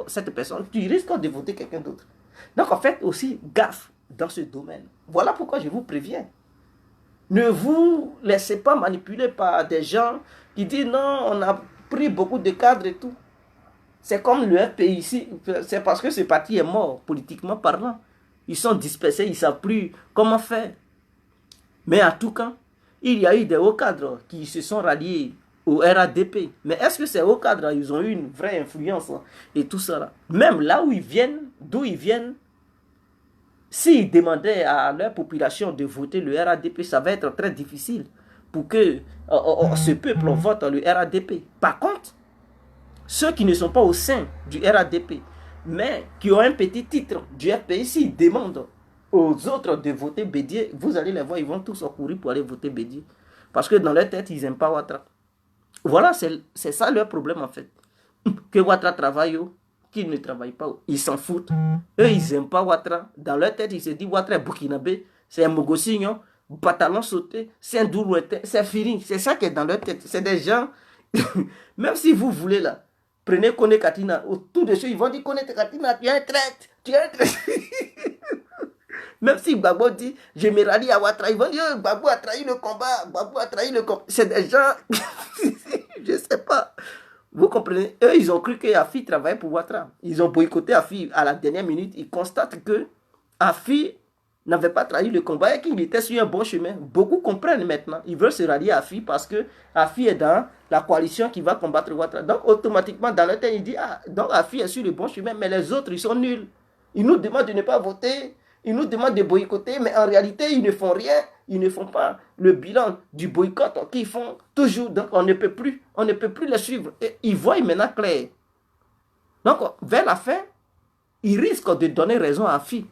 cette personne? Tu risques de voter quelqu'un d'autre. Donc en fait aussi, gaffe dans ce domaine. Voilà pourquoi je vous préviens. Ne vous laissez pas manipuler par des gens qui disent non, on a pris beaucoup de cadres et tout. C'est comme le FPI ici, c'est parce que ce parti est mort, politiquement parlant. Ils sont dispersés, ils ne savent plus comment faire. Mais en tout cas, il y a eu des hauts cadres qui se sont ralliés au RADP. Mais est-ce que ces hauts cadres, ils ont eu une vraie influence et tout ça là? Même là où ils viennent, d'où ils viennent, s'ils demandaient à leur population de voter le RADP, ça va être très difficile pour que ce peuple vote le RADP. Par contre, ceux qui ne sont pas au sein du RADP, mais qui ont un petit titre du FPI, s'ils demandent aux autres de voter Bédié, vous allez les voir, ils vont tous courir pour aller voter Bédié. Parce que dans leur tête, ils n'aiment pas Ouattara. Voilà, c'est ça leur problème en fait. Que Ouattara travaille, qu'ils ne travaillent pas, ils s'en foutent. Eux, ils n'aiment pas Ouattara. Dans leur tête, ils se disent Ouattara est burkinabé, c'est un mogossignon, pantalon sauté, c'est un doulouette, c'est fini. C'est ça qui est dans leur tête. C'est des gens, même si vous voulez là, prenez Kone Katina, tout de suite, ils vont dire Kone Katina, tu es un traître, tu es un traître. Même si Gbagbo dit, je me rallie à Ouattara, ils vont dire, Gbagbo a trahi le combat, Gbagbo a trahi le combat. C'est des gens, je ne sais pas. Vous comprenez? Eux, ils ont cru que Afi travaillait pour Ouattara. Ils ont boycotté Afi à la dernière minute. Ils constatent que Afi n'avait pas trahi le combat et qu'il était sur un bon chemin. Beaucoup comprennent maintenant. Ils veulent se rallier à Afi parce que Afi est dans la coalition qui va combattre Ouattara. Donc, automatiquement, dans leur tête, ils disent, ah, donc Afi est sur le bon chemin, mais les autres, ils sont nuls. Ils nous demandent de ne pas voter. Ils nous demandent de boycotter, mais en réalité, ils ne font rien. Ils ne font pas le bilan du boycott qu'ils font toujours. Donc, on ne peut plus les suivre. Et ils voient maintenant clair. Donc, vers la fin, ils risquent de donner raison à Afi.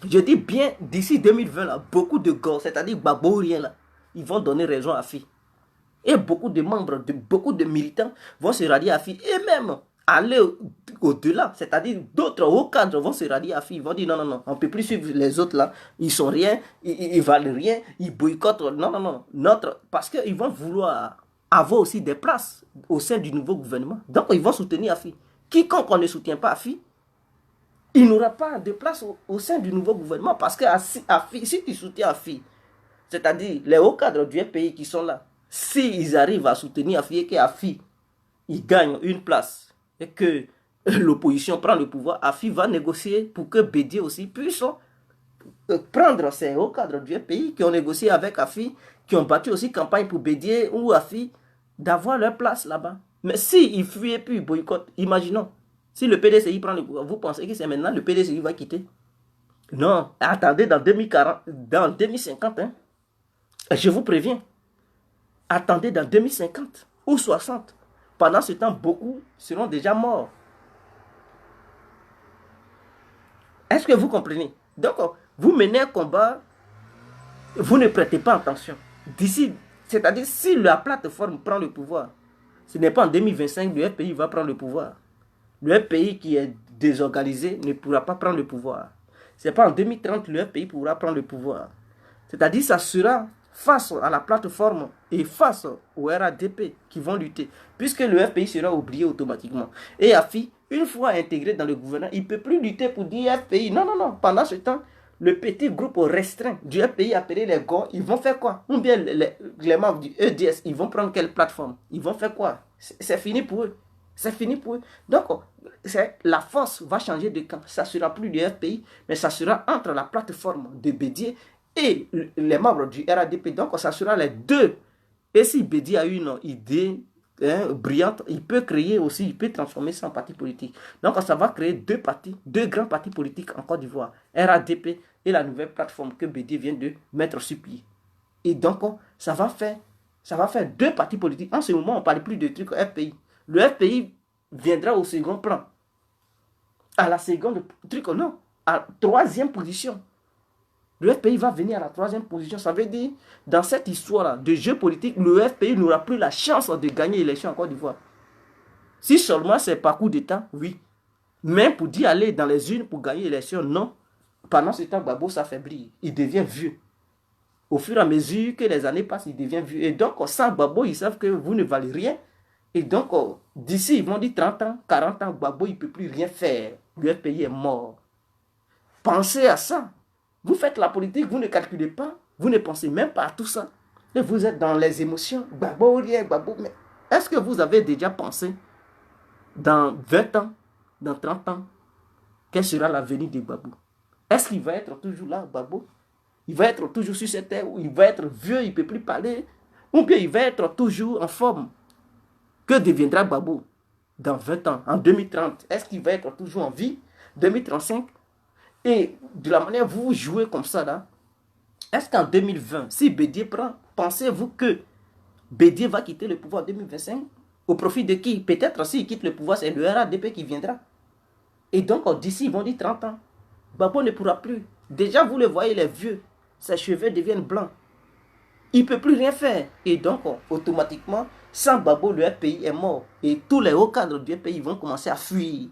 Je dis bien, d'ici 2020, là, beaucoup de gars, c'est-à-dire Babourien, là, ils vont donner raison à Afi. Et beaucoup de membres, beaucoup de militants vont se rallier à Afi. Et même aller au-delà, c'est-à-dire d'autres hauts cadres vont se rallier à Afi. Ils vont dire non, on ne peut plus suivre les autres là, ils sont rien, ils valent rien, ils boycottent. Non, parce qu'ils vont vouloir avoir aussi des places au sein du nouveau gouvernement. Donc ils vont soutenir Afi. Quiconque on ne soutient pas Afi, il n'aura pas de place au sein du nouveau gouvernement parce que Afi, si tu soutiens Afi, c'est-à-dire les hauts cadres du pays qui sont là, s'ils arrivent à soutenir Afi et qu'Afi il gagne une place et que l'opposition prend le pouvoir, Afi va négocier pour que Bédié aussi puisse prendre ces hauts cadres du pays qui ont négocié avec Afi, qui ont battu aussi campagne pour Bédié ou Afi, d'avoir leur place là-bas. Mais s'ils fuient et puis boycottent, imaginons, si le PDCI prend le pouvoir, vous pensez que c'est maintenant le PDCI va quitter? Non, attendez dans 2040, dans 2050, hein. Je vous préviens. Attendez dans 2050 ou 60. Pendant ce temps, beaucoup seront déjà morts. Est-ce que vous comprenez? Donc, vous menez un combat, vous ne prêtez pas attention. D'ici, c'est-à-dire si la plateforme prend le pouvoir, ce n'est pas en 2025 que le FPI va prendre le pouvoir. Le FPI qui est désorganisé ne pourra pas prendre le pouvoir. Ce n'est pas en 2030 que le FPI pourra prendre le pouvoir. C'est-à-dire ça sera face à la plateforme et face au RADP qui vont lutter, puisque le FPI sera oublié automatiquement. Et Afi, une fois intégré dans le gouvernement, il ne peut plus lutter pour dire FPI. Non. Pendant ce temps, le petit groupe restreint du FPI appelé les GOR, ils vont faire quoi? Ou bien les membres du EDS, ils vont prendre quelle plateforme? Ils vont faire quoi? C'est fini pour eux. C'est fini pour eux. Donc, la force va changer de camp. Ça ne sera plus du FPI, mais ça sera entre la plateforme de Bédié et les membres du RADP. Donc, ça sera les deux. Et si Bédié a une idée brillante, il peut créer aussi, il peut transformer ça en parti politique. Donc, ça va créer deux grands partis politiques en Côte d'Ivoire, RADP et la nouvelle plateforme que Bédié vient de mettre sur pied. Et donc, ça va faire deux partis politiques. En ce moment, on ne parle plus de trucs FPI. Le FPI viendra au second plan. À la seconde truc, non, à troisième position. Le FPI va venir à la troisième position. Ça veut dire, dans cette histoire de jeu politique, le FPI n'aura plus la chance de gagner l'élection en Côte d'Ivoire. Si seulement c'est par coup d'État, oui. Mais pour d'y aller dans les urnes pour gagner l'élection, non. Pendant ce temps, Gbagbo s'affaiblit. Il devient vieux. Au fur et à mesure que les années passent, il devient vieux. Et donc, sans Gbagbo, ils savent que vous ne valez rien. Et donc, d'ici, ils vont dire 30 ans, 40 ans, Gbagbo, il ne peut plus rien faire. Le FPI est mort. Pensez à ça. Vous faites la politique, vous ne calculez pas, vous ne pensez même pas à tout ça. Et vous êtes dans les émotions. Gbagbo, rien, Gbagbo. Mais est-ce que vous avez déjà pensé, dans 20 ans, dans 30 ans, quel sera l'avenir de Gbagbo? Est-ce qu'il va être toujours là, Gbagbo? Il va être toujours sur cette terre, ou il va être vieux, il ne peut plus parler, ou bien il va être toujours en forme? Que deviendra Gbagbo dans 20 ans, en 2030? Est-ce qu'il va être toujours en vie? 2035? Et de la manière vous jouez comme ça là, est-ce qu'en 2020, si Bédié prend, pensez-vous que Bédié va quitter le pouvoir en 2025? Au profit de qui? Peut-être s'il quitte le pouvoir, c'est le RADP qui viendra. Et donc d'ici, ils vont dire 30 ans, Gbagbo ne pourra plus Déjà, vous le voyez, les vieux, ses cheveux deviennent blancs. Il ne peut plus rien faire. Et donc, automatiquement, sans Gbagbo, le FPI est mort. Et tous les hauts cadres du FPI vont commencer à fuir.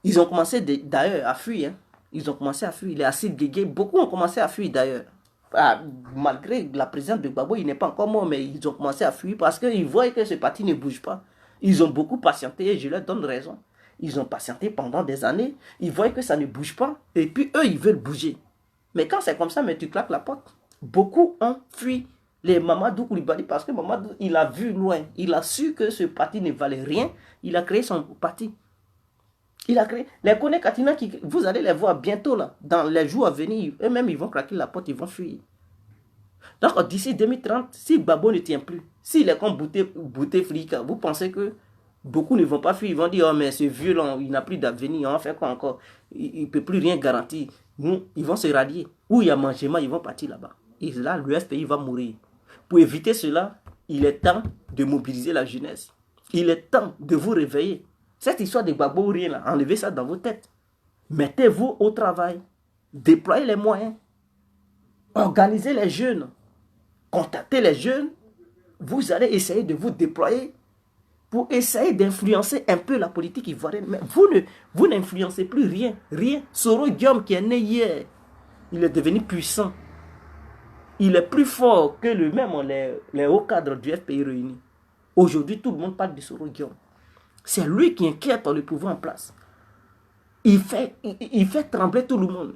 Ils ont commencé d'ailleurs à fuir. Hein. Ils ont commencé à fuir. Les Assis Guégué, beaucoup ont commencé à fuir d'ailleurs. Ah, malgré la présence de Gbagbo, il n'est pas encore mort, mais ils ont commencé à fuir parce qu'ils voient que ce parti ne bouge pas. Ils ont beaucoup patienté et je leur donne raison. Ils ont patienté pendant des années. Ils voient que ça ne bouge pas. Et puis eux, ils veulent bouger. Mais quand c'est comme ça, mais tu claques la porte. Beaucoup ont fui les Mamadou Koulibaly parce que Mamadou, il a vu loin. Il a su que ce parti ne valait rien. Il a créé son parti. Il a créé. Les Kone Katina, vous allez les voir bientôt là. Dans les jours à venir, eux-mêmes, ils vont claquer la porte, ils vont fuir. Donc d'ici 2030, si Gbagbo ne tient plus, s'il est comme Bouteflika, vous pensez que beaucoup ne vont pas fuir, ils vont dire, oh mais ce vieux là, il n'a plus d'avenir, on va faire quoi encore? Il ne peut plus rien garantir. Ils vont se rallier. Où il y a mangement, ils vont partir là-bas. Et là, le FPI va mourir. Pour éviter cela, il est temps de mobiliser la jeunesse. Il est temps de vous réveiller. Cette histoire de Gbagbo ou rien là, enlevez ça dans vos têtes. Mettez-vous au travail. Déployez les moyens. Organisez les jeunes. Contactez les jeunes. Vous allez essayer de vous déployer pour essayer d'influencer un peu la politique ivoirienne. Mais vous n'influencez plus rien. Rien. Soro Guillaume qui est né hier, il est devenu puissant. Il est plus fort que les hauts cadres du FPI réunis. Aujourd'hui, tout le monde parle de Soro Guillaume. C'est lui qui inquiète le pouvoir en place. Il fait trembler tout le monde.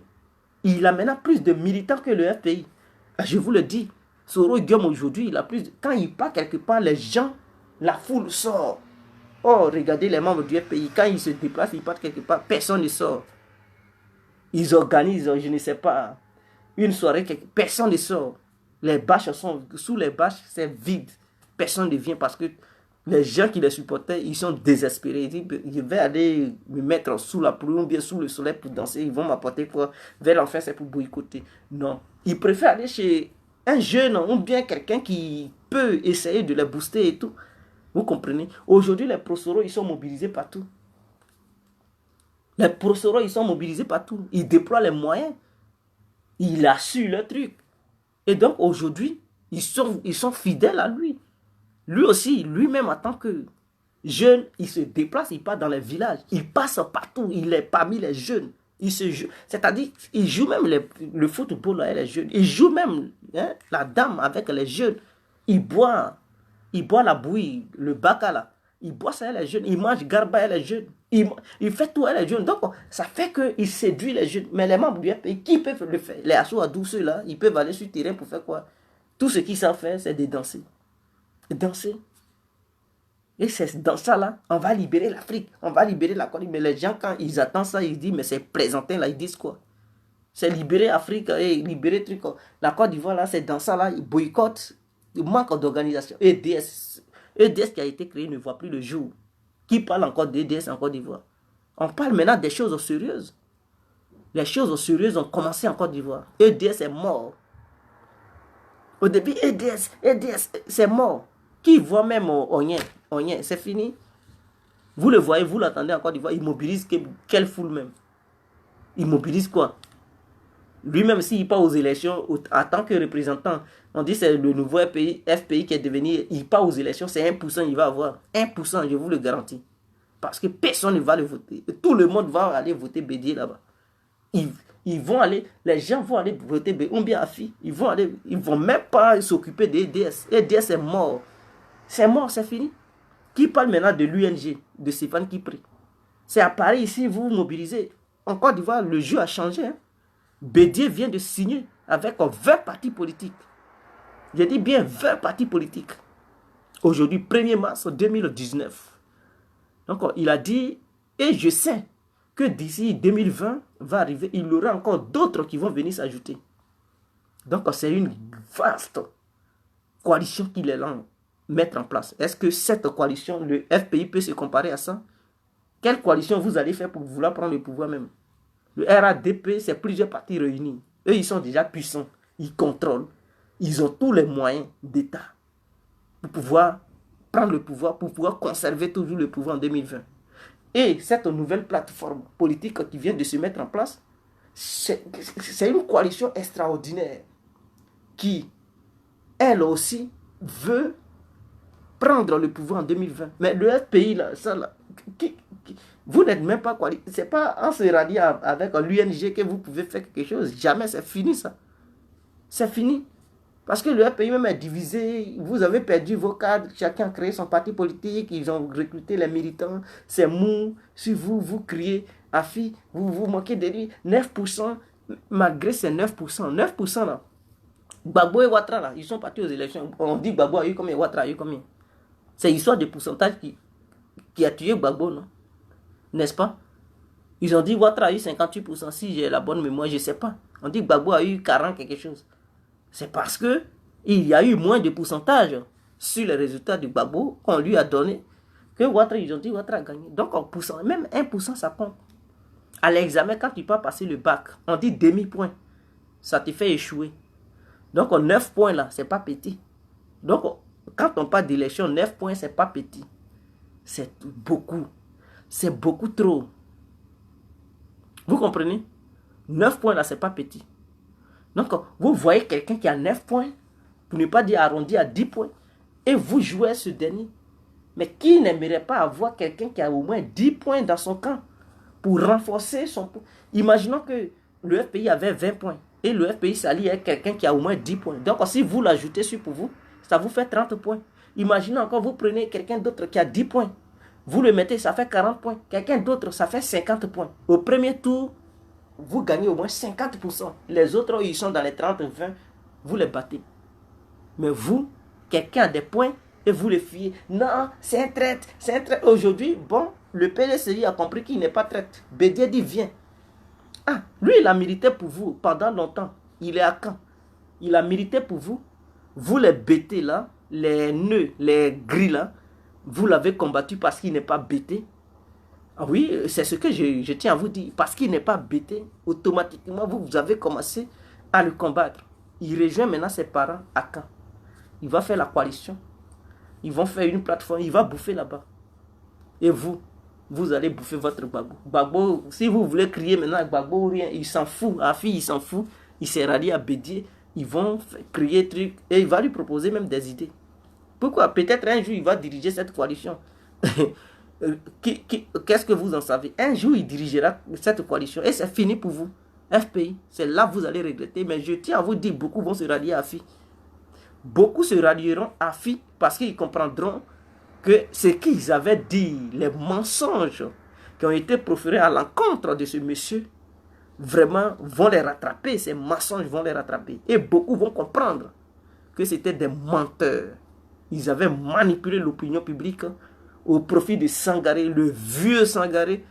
Il a maintenant plus de militants que le FPI. Je vous le dis, Soro Guillaume aujourd'hui, il a plus de... Quand il part quelque part, les gens, la foule sort. Oh, regardez les membres du FPI. Quand ils se déplacent, ils partent quelque part, personne ne sort. Ils organisent, je ne sais pas, une soirée, personne ne sort. Les bâches sont... Sous les bâches, c'est vide. Personne ne vient parce que les gens qui les supportaient, ils sont désespérés. Ils disent, je vais aller me mettre sous la pluie ou bien sous le soleil pour danser. Ils vont m'apporter quoi? Vers l'enfer, c'est pour boycotter. Non. Ils préfèrent aller chez un jeune ou bien quelqu'un qui peut essayer de les booster et tout. Vous comprenez? Aujourd'hui, les prosoro, ils sont mobilisés partout. Les prosoro, ils sont mobilisés partout. Ils déploient les moyens. Ils assurent le truc. Et donc, aujourd'hui, ils sont fidèles à lui. Lui aussi, lui-même en tant que jeune, il se déplace, il part dans les villages. Il passe partout, il est parmi les jeunes. C'est-à-dire, il joue même le football avec les jeunes. Il joue même la dame avec les jeunes. Il boit la bouillie, le bacala. Il boit ça avec les jeunes. Il mange garba avec les jeunes. Il fait tout avec les jeunes. Donc, ça fait qu'il séduit les jeunes. Mais les membres du FPI, qui peuvent le faire? Les Assouadou, ceux-là, ils peuvent aller sur le terrain pour faire quoi? Tout ce qu'ils savent faire, c'est de danser. Danser. Et c'est dans ça là, on va libérer l'Afrique, on va libérer la Côte d'Ivoire. Mais les gens, quand ils attendent ça, ils disent, mais c'est présenté là, ils disent quoi? C'est libérer l'Afrique et libérer truc. La Côte d'Ivoire là, c'est dans ça là, ils boycottent, il manque d'organisation. EDS qui a été créé ne voit plus le jour. Qui parle encore d'EDS en Côte d'Ivoire? On parle maintenant des choses sérieuses. Les choses sérieuses ont commencé en Côte d'Ivoire. EDS est mort. Au début, EDS, c'est mort. Qui voit même Onyen, c'est fini. Vous le voyez, vous l'attendez en Côte d'Ivoire, il mobilise quelle foule même? Il mobilise quoi? Lui-même, s'il part aux élections, en tant que représentant, on dit que c'est le nouveau FPI qui est devenu, il part aux élections, c'est 1%, il va avoir. 1%, je vous le garantis. Parce que personne ne va le voter. Tout le monde va aller voter Bédier là-bas. Ils vont aller, les gens vont aller voter Bédier Afi. Ils vont même pas s'occuper des EDS. EDS est mort. C'est mort, c'est fini. Qui parle maintenant de l'UNG, de Stéphane Kipri? C'est à Paris, ici, vous mobilisez. En Côte d'Ivoire, le jeu a changé. Hein? Bédier vient de signer avec 20 partis politiques. Je dis bien 20 partis politiques. Aujourd'hui, 1er mars 2019. Donc, il a dit, et je sais que d'ici 2020 va arriver, il y aura encore d'autres qui vont venir s'ajouter. Donc, c'est une vaste coalition qu'il est là mettre en place. Est-ce que cette coalition, le FPI peut se comparer à ça? Quelle coalition vous allez faire pour vouloir prendre le pouvoir même? Le RADP, c'est plusieurs partis réunis. Eux, ils sont déjà puissants. Ils contrôlent. Ils ont tous les moyens d'État pour pouvoir prendre le pouvoir, pour pouvoir conserver toujours le pouvoir en 2020. Et cette nouvelle plateforme politique qui vient de se mettre en place, c'est une coalition extraordinaire qui, elle aussi, veut prendre le pouvoir en 2020. Mais le FPI, là, ça, là, vous n'êtes même pas coalisé. Ce n'est pas en se ralliant avec l'UNG que vous pouvez faire quelque chose. Jamais, c'est fini ça. C'est fini. Parce que le FPI même est divisé. Vous avez perdu vos cadres. Chacun a créé son parti politique. Ils ont recruté les militants. C'est mou. Si vous criez, Afi, vous manquez de lui. 9%, malgré ces 9%. 9% là. Gbagbo et Ouattara là, ils sont partis aux élections. On dit Gbagbo a eu combien, Ouattara a eu combien. C'est l'histoire de pourcentage qui a tué Gbagbo, non? N'est-ce pas? Ils ont dit Ouattara a eu 58%. Si j'ai la bonne mémoire, je ne sais pas. On dit Gbagbo a eu 40 quelque chose. C'est parce que il y a eu moins de pourcentage sur les résultats de Gbagbo qu'on lui a donné que Ouattara, ils ont dit Ouattara a gagné. Donc en poussant, même 1% ça compte. À l'examen, quand tu peux passer le bac, on dit demi-point. Ça te fait échouer. Donc 9 points là, c'est pas petit. Donc quand on parle d'élection, 9 points, c'est pas petit. C'est beaucoup. C'est beaucoup trop. Vous comprenez? 9 points là, c'est pas petit. Donc vous voyez quelqu'un qui a 9 points, pour ne pas dire arrondi à 10 points, et vous jouez ce dernier. Mais qui n'aimerait pas avoir quelqu'un qui a au moins 10 points dans son camp pour renforcer son point? Imaginons que le FPI avait 20 points. Et le FPI s'allie avec quelqu'un qui a au moins 10 points. Donc, si vous l'ajoutez sur pour vous, ça vous fait 30 points. Imaginez encore, vous prenez quelqu'un d'autre qui a 10 points. Vous le mettez, ça fait 40 points. Quelqu'un d'autre, ça fait 50 points. Au premier tour, vous gagnez au moins 50%. Les autres, ils sont dans les 30, 20. Vous les battez. Mais vous, quelqu'un a des points et vous les fuyez. Non, c'est un traître. C'est un traître. Aujourd'hui, bon, le PLCI a compris qu'il n'est pas traître. Bédier dit, viens. Ah, lui, il a milité pour vous pendant longtemps. Il est à Caen. Il a milité pour vous. Vous, les bêtés là, les nœuds, les gris là, vous l'avez combattu parce qu'il n'est pas bêté. Ah oui, c'est ce que je tiens à vous dire. Parce qu'il n'est pas bêté, automatiquement, vous avez commencé à le combattre. Il rejoint maintenant ses parents à Caen. Il va faire la coalition. Ils vont faire une plateforme. Il va bouffer là-bas. Et vous allez bouffer votre Gbagbo. Gbagbo, si vous voulez crier maintenant Gbagbo ou rien, il s'en fout. Afi, il s'en fout. Il s'est rallié à Bédier. Ils vont crier truc. Et il va lui proposer même des idées. Pourquoi? Peut-être un jour, il va diriger cette coalition. Qu'est-ce que vous en savez? Un jour, il dirigera cette coalition. Et c'est fini pour vous. FPI, c'est là que vous allez regretter. Mais je tiens à vous dire, beaucoup vont se rallier à Afi. Beaucoup se rallieront à Afi parce qu'ils comprendront que ce qu'ils avaient dit, les mensonges qui ont été proférés à l'encontre de ce monsieur, vraiment vont les rattraper, ces mensonges vont les rattraper. Et beaucoup vont comprendre que c'était des menteurs. Ils avaient manipulé l'opinion publique au profit de Sangaré, le vieux Sangaré,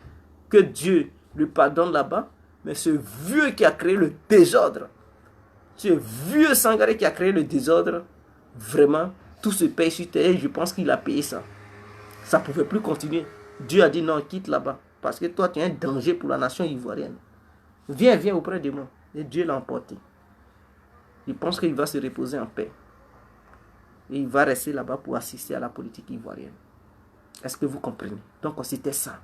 que Dieu lui pardonne là-bas, mais ce vieux qui a créé le désordre, ce vieux Sangaré qui a créé le désordre, vraiment, tout se paye sur terre et je pense qu'il a payé ça. Ça ne pouvait plus continuer. Dieu a dit non, quitte là-bas. Parce que toi, tu es un danger pour la nation ivoirienne. Viens auprès de moi. Et Dieu l'a emporté. Il pense qu'il va se reposer en paix. Et il va rester là-bas pour assister à la politique ivoirienne. Est-ce que vous comprenez? Donc, c'était ça.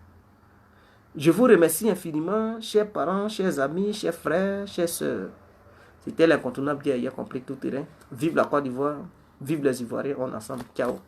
Je vous remercie infiniment, chers parents, chers amis, chers frères, chers sœurs. C'était l'incontournable d'hier complet tout terrain. Vive la Côte d'Ivoire. Vive les Ivoiriens, on est ensemble. Ciao.